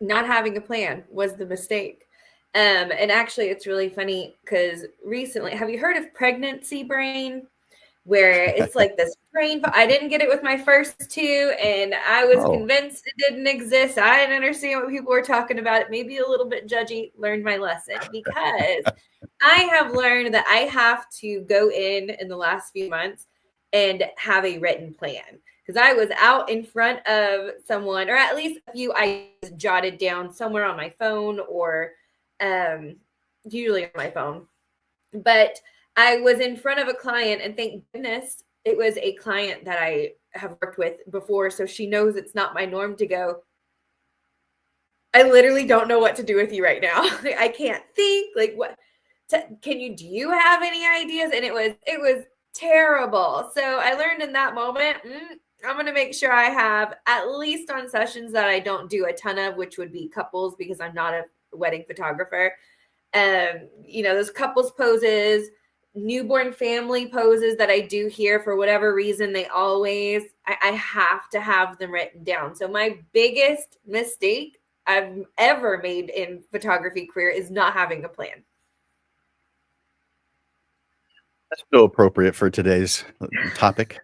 Not having a plan was the mistake. And actually, it's really funny because recently, have you heard of pregnancy brain? Where it's like this brain. I didn't get it with my first two, and I was Oh, convinced it didn't exist. I didn't understand what people were talking about. Maybe a little bit judgy. Learned my lesson because I have learned that I have to go in the last few months and have a written plan because I was out in front of someone, or at least a few I jotted down somewhere on my phone or usually on my phone. But I was in front of a client, and thank goodness it was a client that I have worked with before. So she knows it's not my norm to go, I literally don't know what to do with you right now. I can't think. Like, what do you have any ideas? And it was terrible. So I learned in that moment, I'm going to make sure I have, at least on sessions that I don't do a ton of, which would be couples because I'm not a wedding photographer. Those couples poses, newborn family poses that I do here for whatever reason, I have to have them written down. So my biggest mistake I've ever made in photography career is not having a plan. that's so appropriate for today's topic.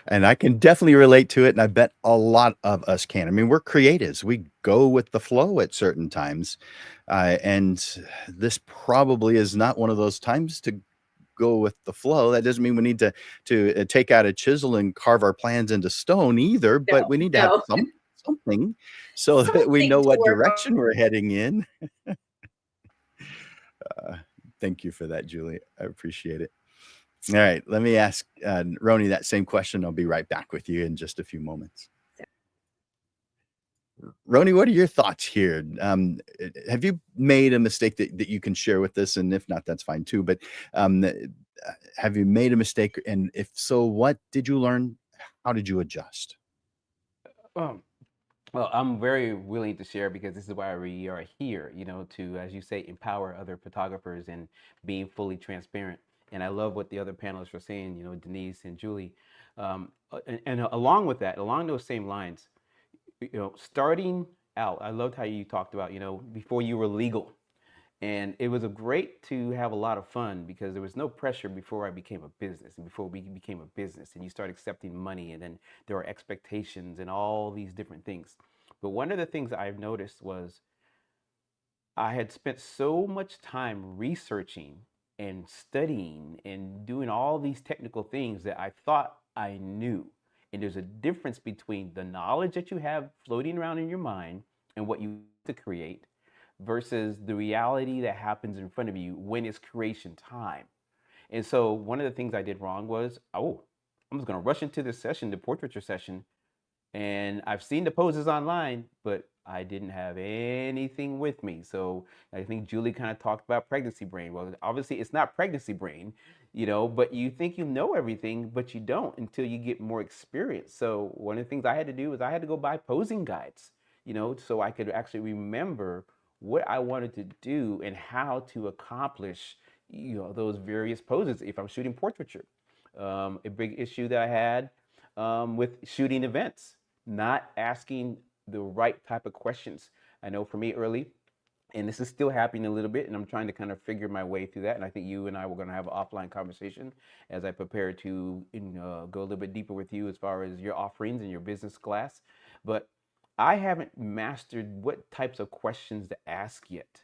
And I can definitely relate to it, and I bet a lot of us can. I mean, we're creatives. We go with the flow at certain times, and this probably is not one of those times to go with the flow. That doesn't mean we need to take out a chisel and carve our plans into stone either, but we need to have No, something so that we something know to what work on. direction we're heading in. Thank you for that, Julie. I appreciate it. All right, let me ask Roni that same question. I'll be right back with you in just a few moments. Roni, what are your thoughts here? Have you made a mistake that you can share with us? And if not, that's fine too. But have you made a mistake? And if so, what did you learn? How did you adjust? Um, well, I'm very willing to share because this is why we are here, to, as you say, empower other photographers and being fully transparent. And I love what the other panelists were saying, Denise and Julie. And along with that, along those same lines, starting out, I loved how you talked about, before you were legal. And it was a great to have a lot of fun because there was no pressure before I became a business and before we became a business and you start accepting money and then there are expectations and all these different things. But one of the things I've noticed was I had spent so much time researching and studying and doing all these technical things that I thought I knew. And there's a difference between the knowledge that you have floating around in your mind and what you want to create versus the reality that happens in front of you when it's creation time. And so one of the things I did wrong was, I'm just going to rush into this session, the portraiture session, and I've seen the poses online, but I didn't have anything with me. So I think Julie kind of talked about pregnancy brain. Well, obviously it's not pregnancy brain, but you think you know everything, but you don't until you get more experience. So one of the things I had to do is I had to go buy posing guides, so I could actually remember what I wanted to do and how to accomplish, those various poses if I'm shooting portraiture. A big issue that I had with shooting events, not asking the right type of questions. I know for me early, and this is still happening a little bit, and I'm trying to kind of figure my way through that. And I think you and I were going to have an offline conversation as I prepare to go a little bit deeper with you as far as your offerings and your business class. But I haven't mastered what types of questions to ask yet.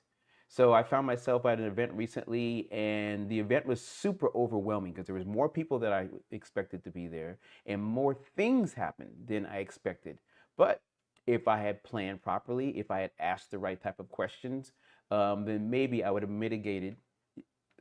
So I found myself at an event recently, and the event was super overwhelming because there was more people than I expected to be there, and more things happened than I expected. But if I had planned properly, if I had asked the right type of questions, then maybe I would have mitigated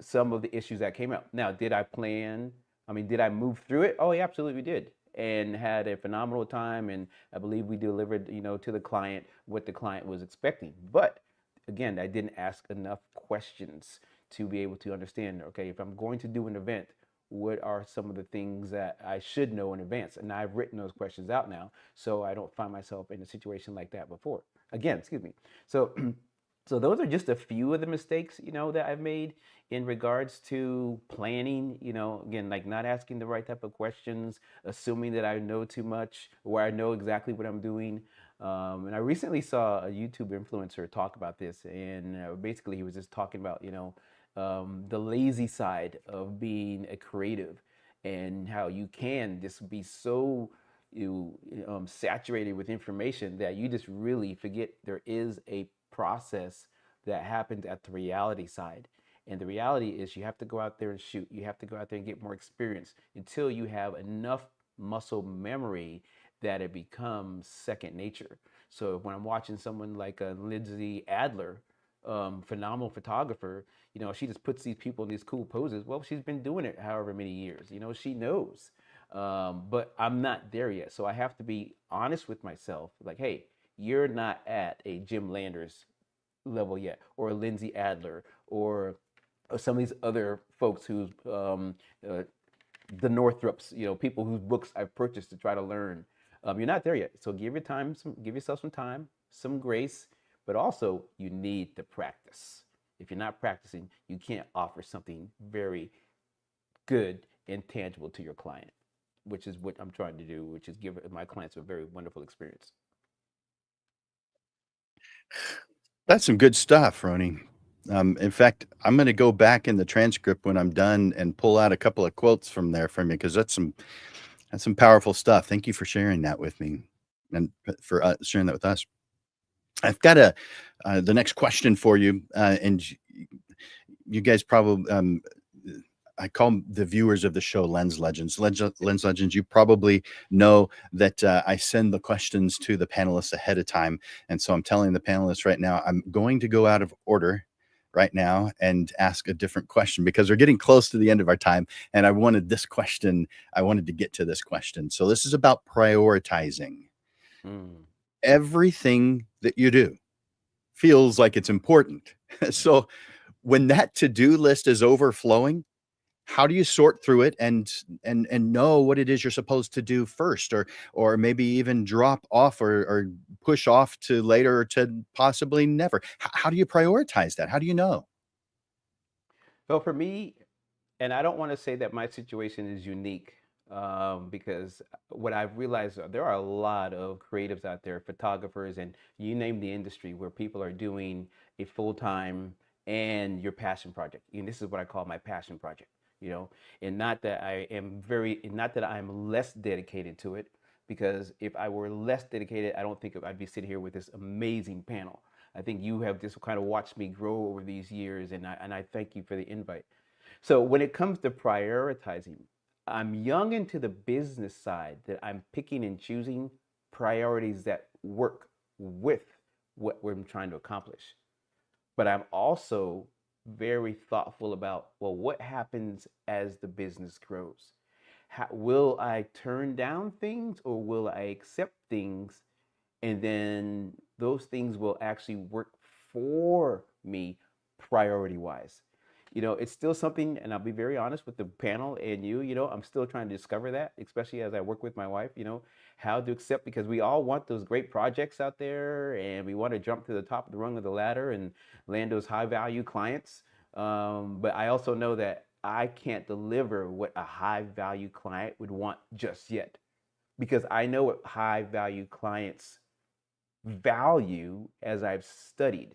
some of the issues that came out. Now, did I plan? I mean, did I move through it? Oh, yeah, absolutely did. And had a phenomenal time. And I believe we delivered, to the client what the client was expecting. But again, I didn't ask enough questions to be able to understand, okay, if I'm going to do an event, what are some of the things that I should know in advance? And I've written those questions out now, so I don't find myself in a situation like that before. Again, excuse me. So so those are just a few of the mistakes, that I've made in regards to planning, again, like not asking the right type of questions, assuming that I know too much or I know exactly what I'm doing. And I recently saw a YouTube influencer talk about this, and basically he was just talking about, the lazy side of being a creative and how you can just be so saturated with information that you just really forget there is a process that happens at the reality side. And the reality is you have to go out there and shoot. You have to go out there and get more experience until you have enough muscle memory that it becomes second nature. So when I'm watching someone like Lindsay Adler, phenomenal photographer, she just puts these people in these cool poses. Well, she's been doing it however many years. She knows. But I'm not there yet. So I have to be honest with myself. Like, hey, you're not at a Jim Landers level yet, or a Lindsay Adler, or some of these other folks who's the Northrops, people whose books I've purchased to try to learn. You're not there yet. So give yourself some time, some grace, but also you need to practice. If you're not practicing, you can't offer something very good and tangible to your client, which is what I'm trying to do, which is give my clients a very wonderful experience. That's some good stuff, Roni. In fact, I'm going to go back in the transcript when I'm done and pull out a couple of quotes from there from you, because that's some powerful stuff. Thank you for sharing that with me, and for sharing that with us. I've got the next question for you, and you guys probably, I call the viewers of the show Lens Legends. Lens Legends, you probably know that I send the questions to the panelists ahead of time. And so I'm telling the panelists right now, I'm going to go out of order right now and ask a different question, because we're getting close to the end of our time. And I wanted to get to this question. So this is about prioritizing. Everything that you do feels like it's important. So when that to-do list is overflowing, how do you sort through it and know what it is you're supposed to do first, or maybe even drop off or push off to later, or to possibly never? How do you prioritize that? How do you know? Well, for me, and I don't want to say that my situation is unique, because what I've realized, there are a lot of creatives out there, photographers, and you name the industry, where people are doing a full-time and your passion project. And this is what I call my passion project, and not that not that I'm less dedicated to it, because if I were less dedicated, I don't think I'd be sitting here with this amazing panel. I think you have just kind of watched me grow over these years, and I thank you for the invite. So when it comes to prioritizing, I'm young into the business side that I'm picking and choosing priorities that work with what we're trying to accomplish. But I'm also very thoughtful about, well, what happens as the business grows? Will I turn down things, or will I accept things, and then those things will actually work for me priority wise? It's still something, and I'll be very honest with the panel and I'm still trying to discover that, especially as I work with my wife, how to accept, because we all want those great projects out there, and we want to jump to the top of the rung of the ladder and land those high value clients. But I also know that I can't deliver what a high value client would want just yet, because I know what high value clients value as I've studied.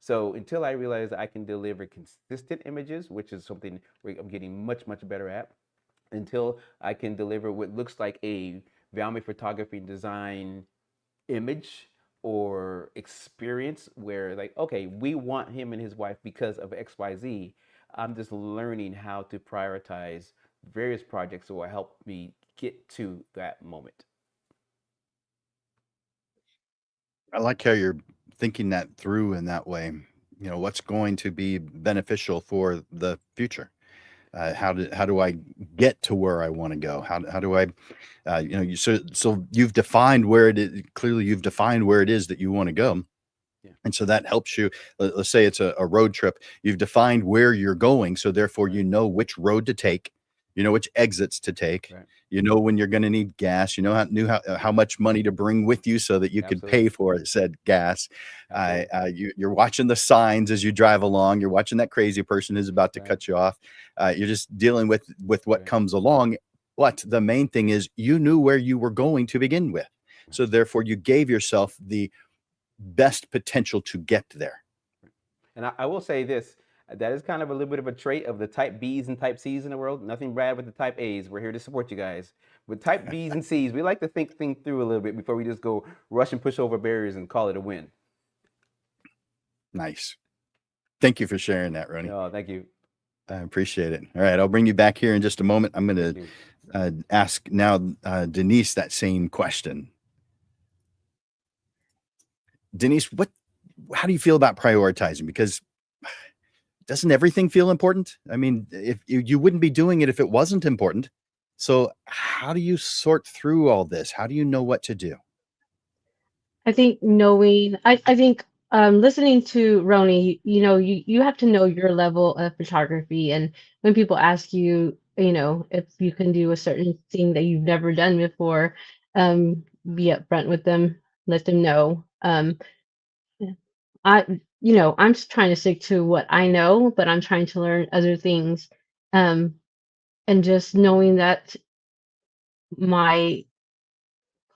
So until I realize I can deliver consistent images, which is something I'm getting much, much better at, until I can deliver what looks like a Valmy photography design image or experience where like, okay, we want him and his wife because of XYZ. I'm just learning how to prioritize various projects that will help me get to that moment. I like how you're thinking that through in that way. You know, what's going to be beneficial for the future? How do I get to where I want to go? How do I, so you've defined where it is. Clearly, you've defined where it is that you want to go. Yeah. And so that helps you. Let's say it's a road trip. You've defined where you're going. So therefore, Right. you know which road to take. You know which exits to take. Right. You know when you're going to need gas. You know how much money to bring with you so that you could pay Absolutely. for said gas. Absolutely. You're watching the signs as you drive along. You're watching that crazy person who's about to Right. cut you off. You're just dealing with what Right. comes along. But the main thing is you knew where you were going to begin with. So therefore, you gave yourself the best potential to get there. And I will say this, that is kind of a little bit of a trait of the type B's and type C's in the world. Nothing bad with the type A's. We're here to support you guys. With type B's and C's, we like to think through a little bit before we just go rush and push over barriers and call it a win. Nice. Thank you for sharing that, Ronnie. No, thank you. I appreciate it. All right, I'll bring you back here in just a moment. I'm going to ask now Denise that same question. Denise, how do you feel about prioritizing? Because doesn't everything feel important? I mean, if you wouldn't be doing it if it wasn't important. So how do you sort through all this? How do you know what to do? I think I think listening to Roni, you have to know your level of photography. And when people ask you, if you can do a certain thing that you've never done before, be upfront with them, let them know. I'm just trying to stick to what I know, but I'm trying to learn other things. Um, and just knowing that my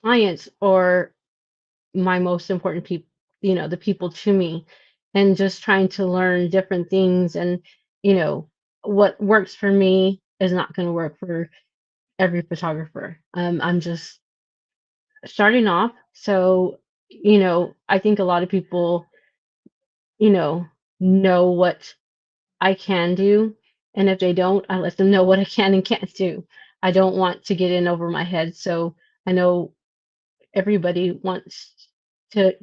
clients are my most important people, the people to me, and just trying to learn different things. And, what works for me is not going to work for every photographer. I'm just starting off. So, I think a lot of people, know what I can do. And if they don't, I let them know what I can and can't do. I don't want to get in over my head. So I know everybody wants to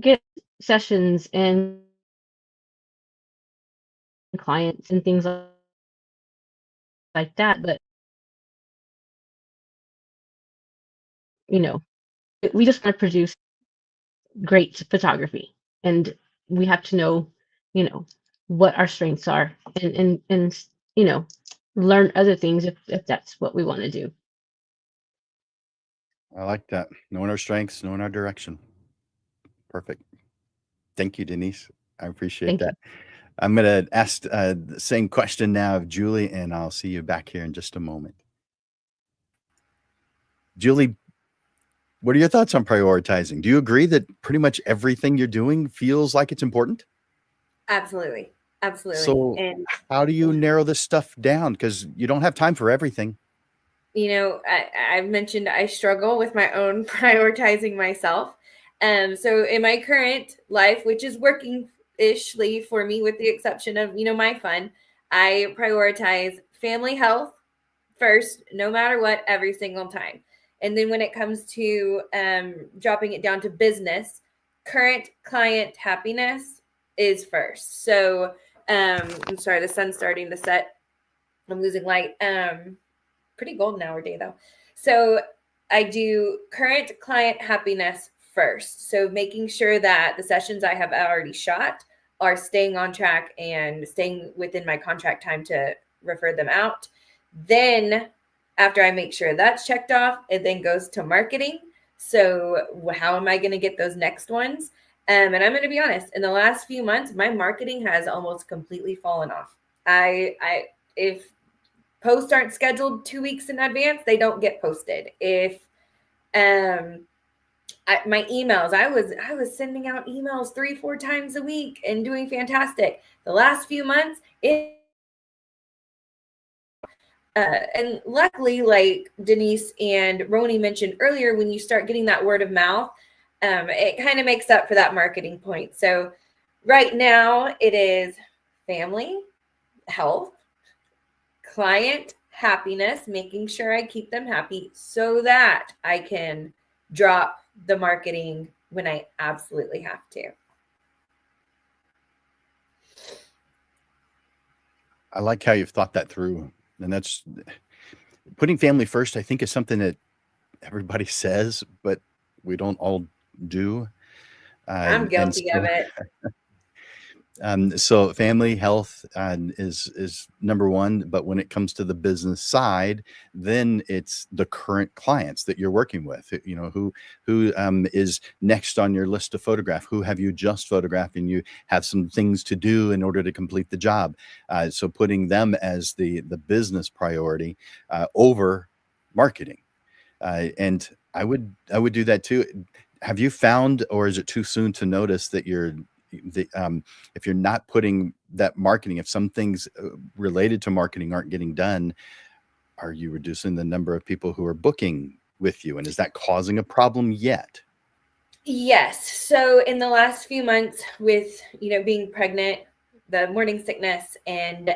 get sessions and clients and things like that. But, you know, we just want to produce great photography, and we have to know, what our strengths are, and learn other things if that's what we want to do. I like that. Knowing our strengths, knowing our direction. Perfect. Thank you, Denise. I appreciate Thank you. that. I'm going to ask the same question now of Julie, and I'll see you back here in just a moment. Julie, what are your thoughts on prioritizing? Do you agree that pretty much everything you're doing feels like it's important? Absolutely. Absolutely. So And how do you narrow this stuff down? Because you don't have time for everything. I've mentioned I struggle with my own prioritizing myself. So in my current life, which is working-ishly for me, with the exception of, my fun, I prioritize family health first, no matter what, every single time. And then when it comes to dropping it down to business, current client happiness is first. So I'm sorry, the sun's starting to set. I'm losing light. Pretty golden hour day though. So I do current client happiness first. So making sure that the sessions I have already shot are staying on track and staying within my contract time to refer them out. Then after I make sure that's checked off, it then goes to marketing. So how am I going to get those next ones? And I'm going to be honest, in the last few months, my marketing has almost completely fallen off. If posts aren't scheduled 2 weeks in advance, they don't get posted. If my emails, I was sending out emails 3-4 times a week and doing fantastic. The last few months, and luckily, like Denise and Roni mentioned earlier, when you start getting that word of mouth, it kind of makes up for that marketing point. So right now it is family, health, client happiness, making sure I keep them happy so that I can drop the marketing when I absolutely have to. I like how you've thought that through. And that's putting family first, I think, is something that everybody says, but we don't all do. I'm And guilty of it. so family health is number one, but when it comes to the business side, then it's the current clients that you're working with. You know, who is next on your list to photograph? Who have you just photographed, and you have some things to do in order to complete the job? So putting them as the business priority over marketing, and I would do that too. Have you found, or is it too soon to notice that if you're not putting that marketing, if some things related to marketing aren't getting done, are you reducing the number of people who are booking with you? And is that causing a problem yet? Yes. So in the last few months with, being pregnant, the morning sickness, and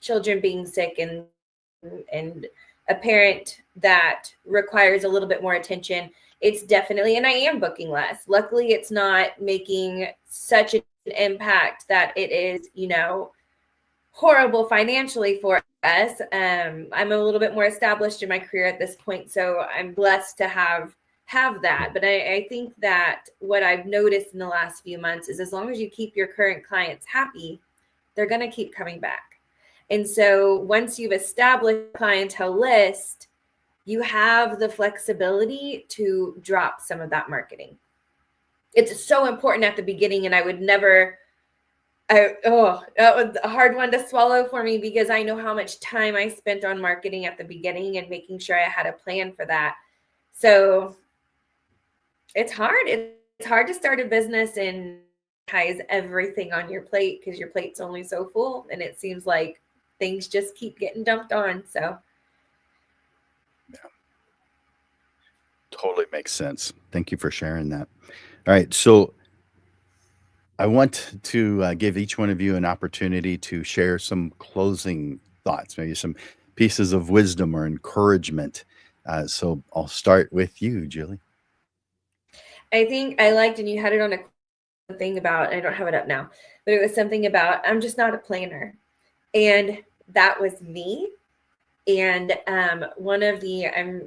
children being sick, and a parent that requires a little bit more attention, it's definitely, and I am booking less. Luckily, it's not making such an impact that it is, horrible financially for us. I'm a little bit more established in my career at this point, so I'm blessed to have that. But I think that what I've noticed in the last few months is as long as you keep your current clients happy, they're going to keep coming back. And so once you've established a clientele list, you have the flexibility to drop some of that marketing. It's so important at the beginning, and I would never, that was a hard one to swallow for me, because I know how much time I spent on marketing at the beginning and making sure I had a plan for that. So it's hard. It's hard to start a business and ties everything on your plate, because your plate's only so full, and it seems like things just keep getting dumped on. So Totally makes sense. Thank you for sharing that. All right. So I want to give each one of you an opportunity to share some closing thoughts, maybe some pieces of wisdom or encouragement. So I'll start with you, Julie. I think I liked, and you had it on a thing about, I don't have it up now, but it was something about, I'm just not a planner. And that was me. And I'm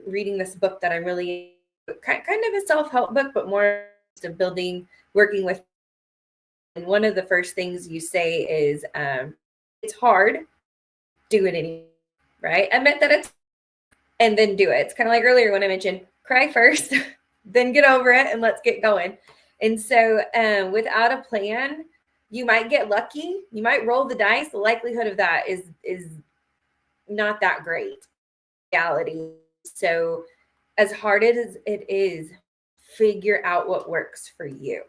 reading this book that I'm really kind of a self-help book, but more of building, working with. And one of the first things you say is, it's hard, do it anyway, right? Admit that it's, and then do it. It's kind of like earlier when I mentioned cry first, then get over it, and let's get going. And so without a plan, you might get lucky. You might roll the dice. The likelihood of that is not that great reality. So as hard as it is, figure out what works for you.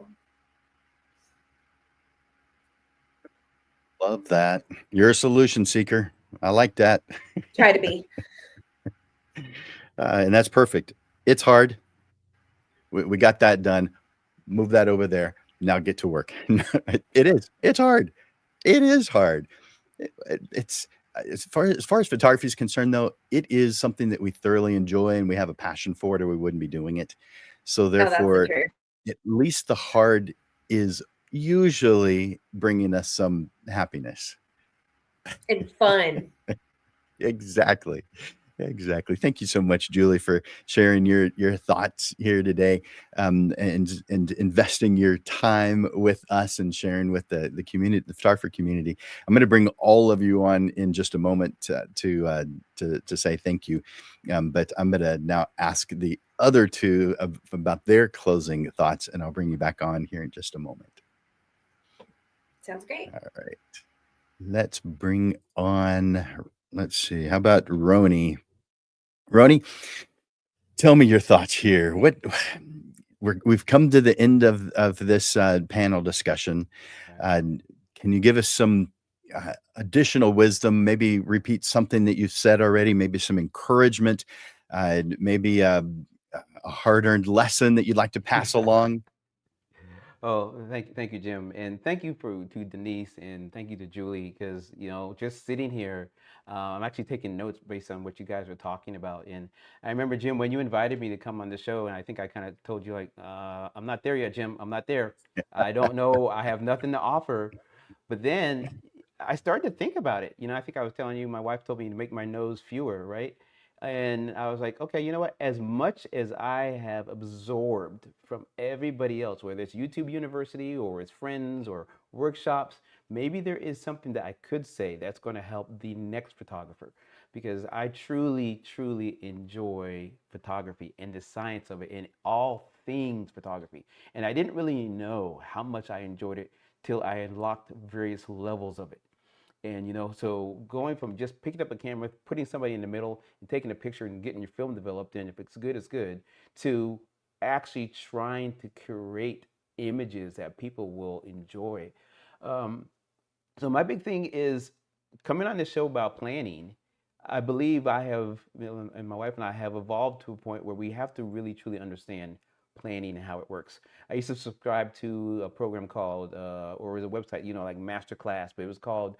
Love that. You're a solution seeker. I like that. Try to be. And that's perfect. It's hard. We got that done. Move that over there. Now get to work. It is. It's hard. It is hard. It's as far as photography is concerned, though, it is something that we thoroughly enjoy, and we have a passion for it, or we wouldn't be doing it. So therefore, at least the hard is usually bringing us some happiness and fun. Exactly. Thank you so much, Julie, for sharing your thoughts here today, and investing your time with us and sharing with the community, the photographer community. I'm going to bring all of you on in just a moment to say thank you, but I'm going to now ask the other two about their closing thoughts, and I'll bring you back on here in just a moment. Sounds great. All right. Let's bring on, let's see, how about Roni? Roni, tell me your thoughts here. We've come to the end of this panel discussion. Can you give us some additional wisdom? Maybe repeat something that you've said already. Maybe some encouragement. Maybe a hard-earned lesson that you'd like to pass along? Oh, thank you, Jim, and thank you to Denise, and thank you to Julie, because just sitting here, I'm actually taking notes based on what you guys are talking about. And I remember, Jim, when you invited me to come on the show, and I think I kind of told you like, I'm not there yet, Jim. I'm not there. I don't know. I have nothing to offer. But then I started to think about it. I think I was telling you, my wife told me to make my nose fewer, right? And I was like, okay, you know what? As much as I have absorbed from everybody else, whether it's YouTube University or it's friends or workshops, maybe there is something that I could say that's going to help the next photographer, because I truly, truly enjoy photography and the science of it and all things photography. And I didn't really know how much I enjoyed it till I unlocked various levels of it. And so going from just picking up a camera, putting somebody in the middle and taking a picture and getting your film developed, and if it's good, it's good, to actually trying to create images that people will enjoy. Um, so my big thing is coming on this show about planning. I believe I have, and my wife and I have evolved to a point where we have to really truly understand planning and how it works. I used to subscribe to a program called, or it was a website, like Masterclass, but it was called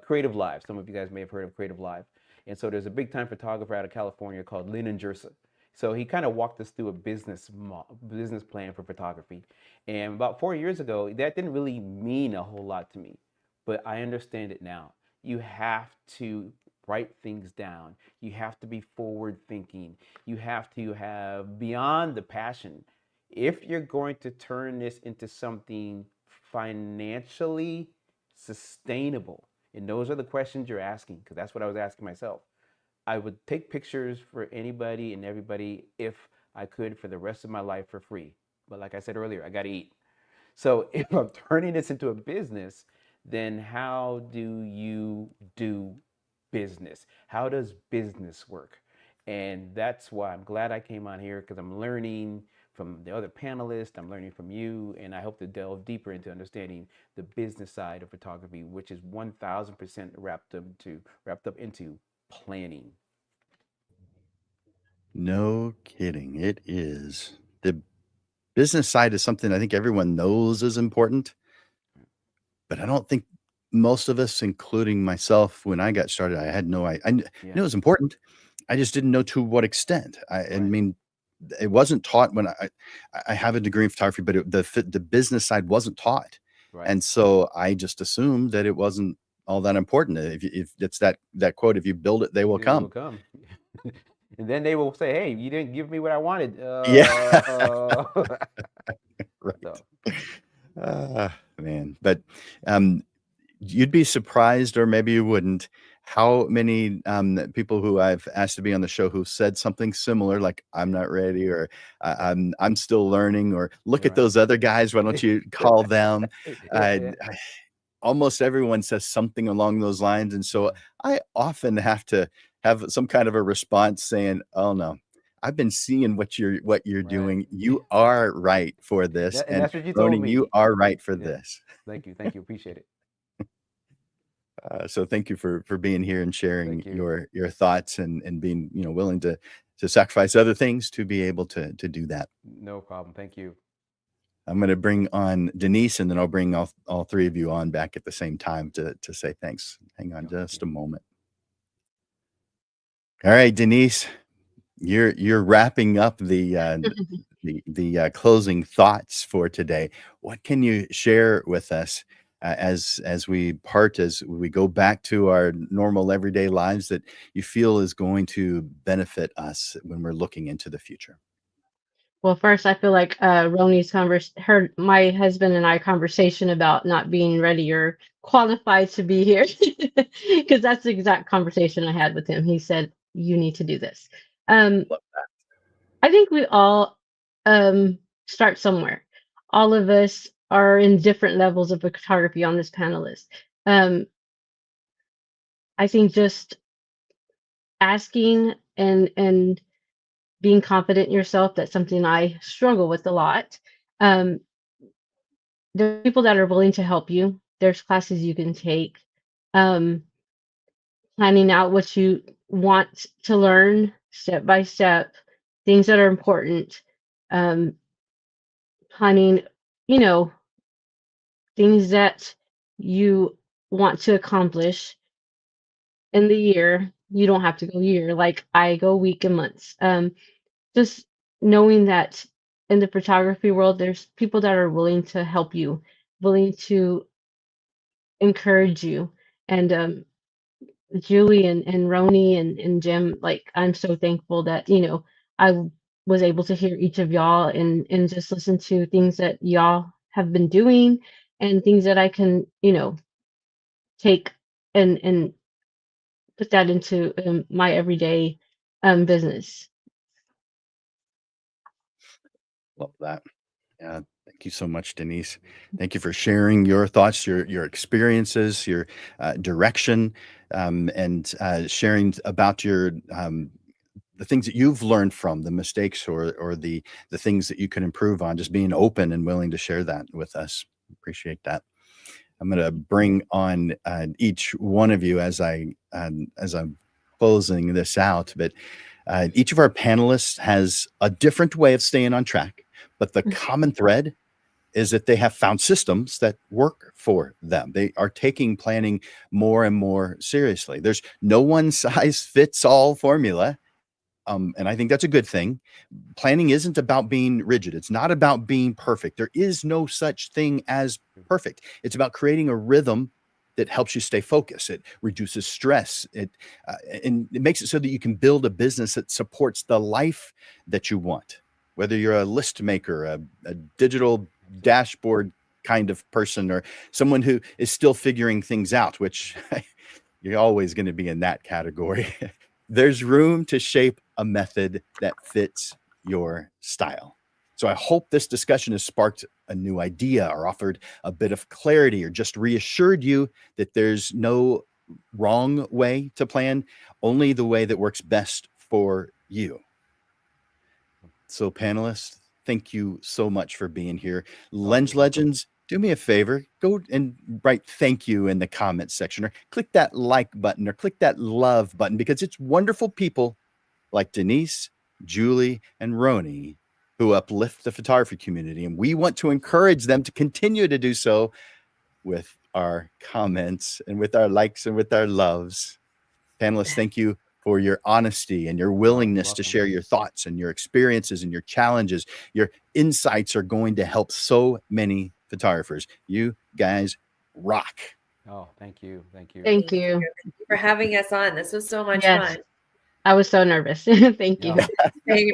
Creative Live. Some of you guys may have heard of Creative Live. And so there's a big time photographer out of California called Lynn Jersa. So he kind of walked us through a business plan for photography. And about 4 years ago, that didn't really mean a whole lot to me, but I understand it now. You have to write things down. You have to be forward thinking. You have to have beyond the passion. If you're going to turn this into something financially sustainable, and those are the questions you're asking, because that's what I was asking myself. I would take pictures for anybody and everybody if I could for the rest of my life for free. But like I said earlier, I got to eat. So if I'm turning this into a business, then how do you do business? How does business work? And that's why I'm glad I came on here, because I'm learning from the other panelists, I'm learning from you, and I hope to delve deeper into understanding the business side of photography, which is 1000% wrapped up into planning. No kidding. It is. The business side is something I think everyone knows is important, but I don't think most of us, including myself, when I got started, I had no I knew Yeah. it was important. I just didn't know to what extent. I Right. mean, it wasn't taught when I have a degree in photography, but the business side wasn't taught. Right. And so I just assumed that it wasn't all that important. If it's that quote, if you build it, they will They will come. come. And then they will say, "Hey, you didn't give me what I wanted." Yeah. Right. So, Man, but you'd be surprised, or maybe you wouldn't, how many people who I've asked to be on the show who said something similar, like "I'm not ready," or I'm still learning," or "Look at right. those other guys, why don't you call them?" Yeah. Almost everyone says something along those lines, and so Yeah. I often have to have some kind of a response saying, "Oh no, I've been seeing what you're Right. doing. You are right for this, And and that's what you told Ronan, you me. are right for Yeah. this." Thank you. Thank you. Appreciate it. So thank you for being here and sharing Thank you. your thoughts and being willing to sacrifice other things to be able to do that. No problem. Thank you. I'm going to bring on Denise, and then I'll bring all three of you on back at the same time to say thanks. Hang on just a moment. All right, Denise, you're wrapping up the closing thoughts for today. What can you share with us as we go back to our normal everyday lives that you feel is going to benefit us when we're looking into the future? Well, first, I feel like my husband and I conversation about not being ready or qualified to be here, because that's the exact conversation I had with him. He said, "You need to do this." Um, Love that. I think we all start somewhere. All of us are in different levels of photography on this panel list. I think just asking and being confident in yourself, that's something I struggle with a lot. Um, there are people that are willing to help you. There's classes you can take. Um, Planning out what you want to learn step by step. things that are important, um, planning, you know, things that you want to accomplish in the year. You don't have to go year, like I go week and months. Just knowing that in the photography world, there's people that are willing to help you, willing to encourage you. And Julie and Roni and Jim, like I'm so thankful that, was able to hear each of y'all and just listen to things that y'all have been doing and things that I can, take and put that into my everyday business. Love that. Yeah, thank you so much, Denise. Thank you for sharing your thoughts, your experiences, your direction, and sharing about your the things that you've learned from the mistakes or the things that you can improve on. Just being open and willing to share that with us. Appreciate that. I'm going to bring on each one of you as I'm closing this out, but each of our panelists has a different way of staying on track, but the common thread is that they have found systems that work for them. They are taking planning more and more seriously. There's no one size fits all formula. And I think that's a good thing. Planning isn't about being rigid. It's not about being perfect. There is no such thing as perfect. It's about creating a rhythm that helps you stay focused. It reduces stress. And it makes it so that you can build a business that supports the life that you want. Whether you're a list maker, a digital dashboard kind of person, or someone who is still figuring things out, which you're always going to be in that category. There's room to shape a method that fits your style. So I hope this discussion has sparked a new idea or offered a bit of clarity or just reassured you that there's no wrong way to plan, only the way that works best for you. So panelists, thank you so much for being here. Lens Legends, do me a favor, go and write thank you in the comments section, or click that like button or click that love button, because it's wonderful people like Denise, Julie, and Roni who uplift the photography community. And we want to encourage them to continue to do so with our comments and with our likes and with our loves. Panelists, thank you for your honesty and your willingness to share your thoughts and your experiences and your challenges. Your insights are going to help so many photographers. You guys rock. Oh, thank you. Thank you. Thank you. Thank you for having us on. This was so much Yes. fun. I was so nervous. Thank you. Same.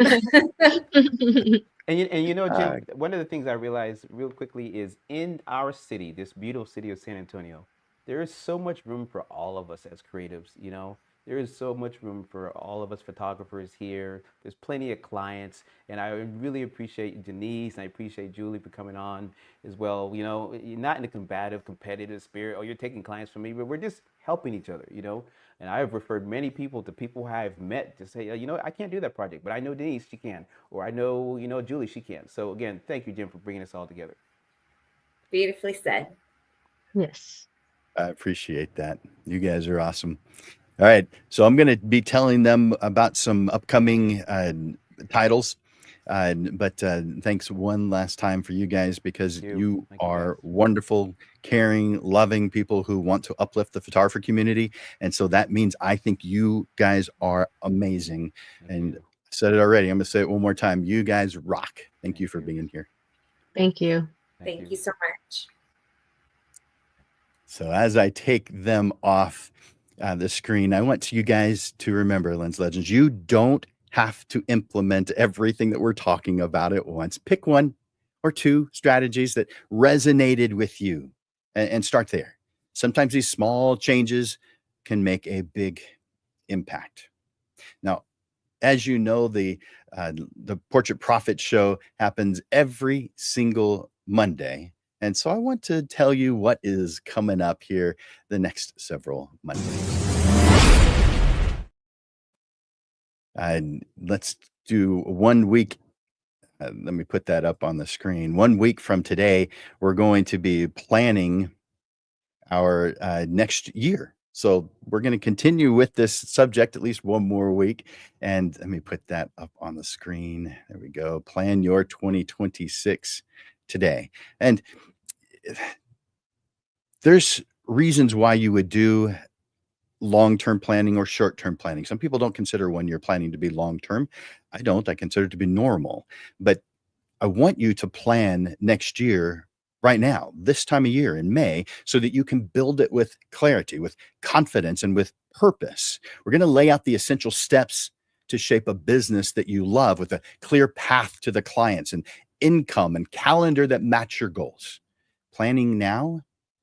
And you know, Jim, one of the things I realized real quickly is in our city, this beautiful city of San Antonio, there is so much room for all of us as creatives, you know? There is so much room for all of us photographers here. There's plenty of clients, and I really appreciate Denise and I appreciate Julie for coming on as well. You know, you're not in a combative, competitive spirit, or you're taking clients from me, but we're just helping each other, you know? And I've referred many people to people I've met to say, you know, I can't do that project, but I know Denise, she can. Or I know, you know, Julie, she can. So again, thank you, Jim, for bringing us all together. Beautifully said. Yes. I appreciate that. You guys are awesome. All right. So I'm going to be telling them about some upcoming titles. But thanks one last time for you guys, because you are wonderful, caring, loving people who want to uplift the photographer community. And so that means I think you guys are amazing. And I said it already. I'm going to say it one more time. You guys rock. Thank you for being here. Thank you. Thank you so much. So as I take them off the screen, I want you guys to remember, Lens Legends, you don't have to implement everything that we're talking about at once. Pick one or two strategies that resonated with you and start there. Sometimes these small changes can make a big impact. Now, as you know, the Portrait Profit Show happens every single Monday. And so I want to tell you what is coming up here the next several Mondays. Let's do 1 week. Let me put that up on the screen. 1 week from today, we're going to be planning our next year. So we're going to continue with this subject at least one more week. And let me put that up on the screen. There we go. Plan your 2026 today. And there's reasons why you would do long-term planning or short-term planning. Some people don't consider one-year planning to be long-term. I don't. I consider it to be normal. But I want you to plan next year right now, this time of year in May, so that you can build it with clarity, with confidence, and with purpose. We're going to lay out the essential steps to shape a business that you love with a clear path to the clients and income and calendar that match your goals. Planning now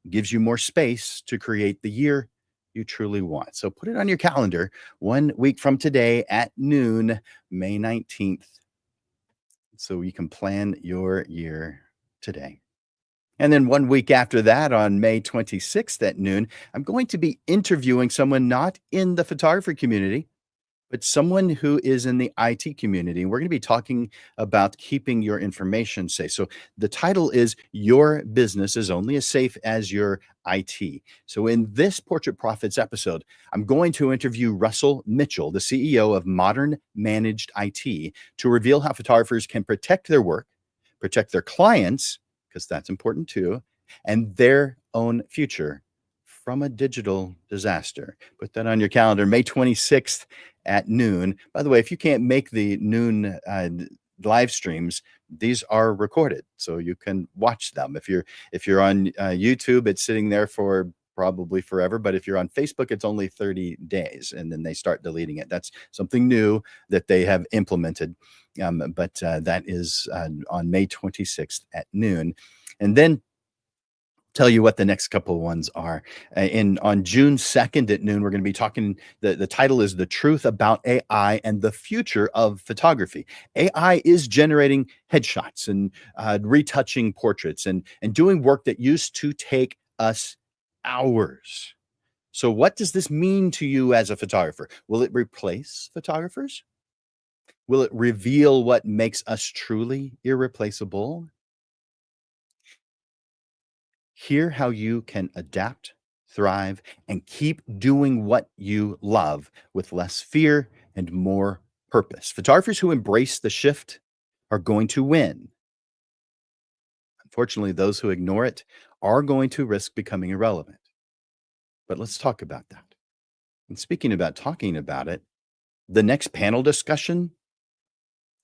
gives you more space to create the year you truly want. So put it on your calendar 1 week from today at noon, May 19th, so you can plan your year today. And then 1 week after that, on May 26th at noon, I'm going to be interviewing someone not in the photography community, but someone who is in the IT community. We're going to be talking about keeping your information safe. So the title is Your Business is Only as Safe as Your IT. So in this Portrait Profits episode, I'm going to interview Russell Mitchell, the CEO of Modern Managed IT, to reveal how photographers can protect their work, protect their clients, because that's important too, and their own future from a digital disaster. Put that on your calendar, May 26th at noon. By the way, if you can't make the noon live streams, these are recorded, so you can watch them. If you're on YouTube, it's sitting there for probably forever. But if you're on Facebook, it's only 30 days, and then they start deleting it. That's something new that they have implemented. But that is on May 26th at noon. And then tell you what the next couple of ones are. On June 2nd at noon, we're going to be talking, the title is The Truth About AI and the Future of Photography. AI is generating headshots and retouching portraits and doing work that used to take us hours. So what does this mean to you as a photographer? Will it replace photographers? Will it reveal what makes us truly irreplaceable? Hear how you can adapt, thrive, and keep doing what you love with less fear and more purpose. Photographers who embrace the shift are going to win. Unfortunately, those who ignore it are going to risk becoming irrelevant. But let's talk about that. And speaking about talking about it, the next panel discussion,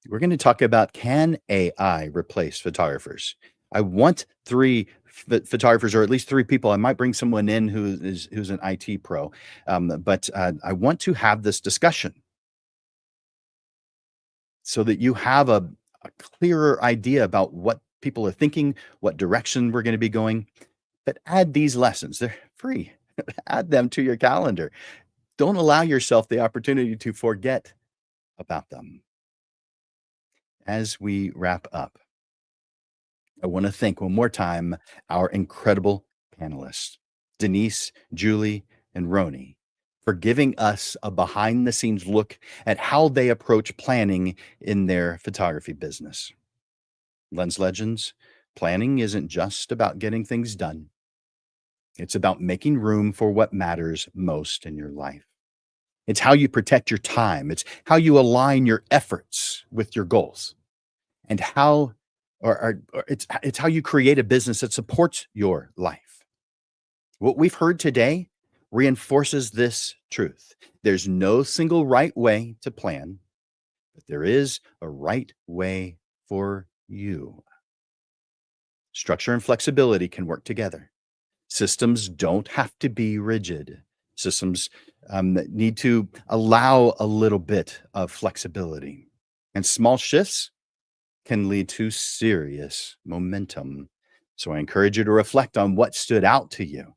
we're going to talk about, can AI replace photographers? I want three photographers, or at least three people. I might bring someone in who's an IT pro, but I want to have this discussion so that you have a clearer idea about what people are thinking, what direction we're going to be going. But add these lessons. They're free. Add them to your calendar. Don't allow yourself the opportunity to forget about them. As we wrap up, I want to thank one more time our incredible panelists, Denise, Julie, and Roni, for giving us a behind the scenes look at how they approach planning in their photography business. Lens Legends, planning isn't just about getting things done. It's about making room for what matters most in your life. It's how you protect your time. It's how you align your efforts with your goals, and how it's how you create a business that supports your life. What we've heard today reinforces this truth. There's no single right way to plan, but there is a right way for you. Structure and flexibility can work together. Systems don't have to be rigid. Systems need to allow a little bit of flexibility. And small shifts can lead to serious momentum. So I encourage you to reflect on what stood out to you.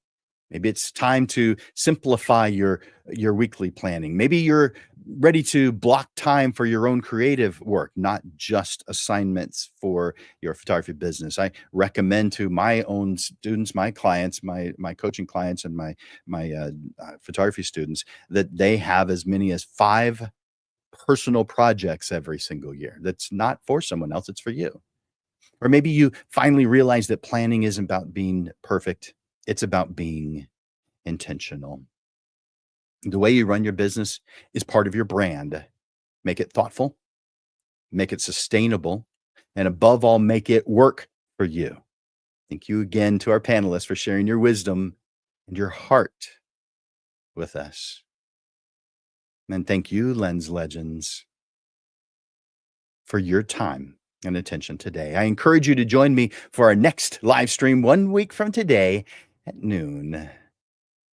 Maybe it's time to simplify your weekly planning. Maybe you're ready to block time for your own creative work, not just assignments for your photography business. I recommend to my own students, my clients, my coaching clients, and my photography students, that they have as many as 5 personal projects every single year. That's not for someone else, it's for you. Or maybe you finally realize that planning isn't about being perfect, it's about being intentional. The way you run your business is part of your brand. Make it thoughtful, make it sustainable, and above all, make it work for you. Thank you again to our panelists for sharing your wisdom and your heart with us. And thank you, Lens Legends, for your time and attention today. I encourage you to join me for our next live stream 1 week from today at noon.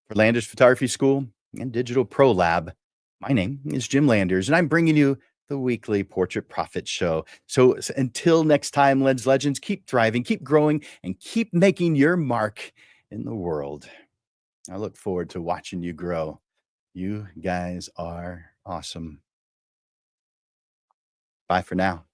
For Landers Photography School and Digital Pro Lab, my name is Jim Landers, and I'm bringing you the weekly Portrait Profit Show. So until next time, Lens Legends, keep thriving, keep growing, and keep making your mark in the world. I look forward to watching you grow. You guys are awesome. Bye for now.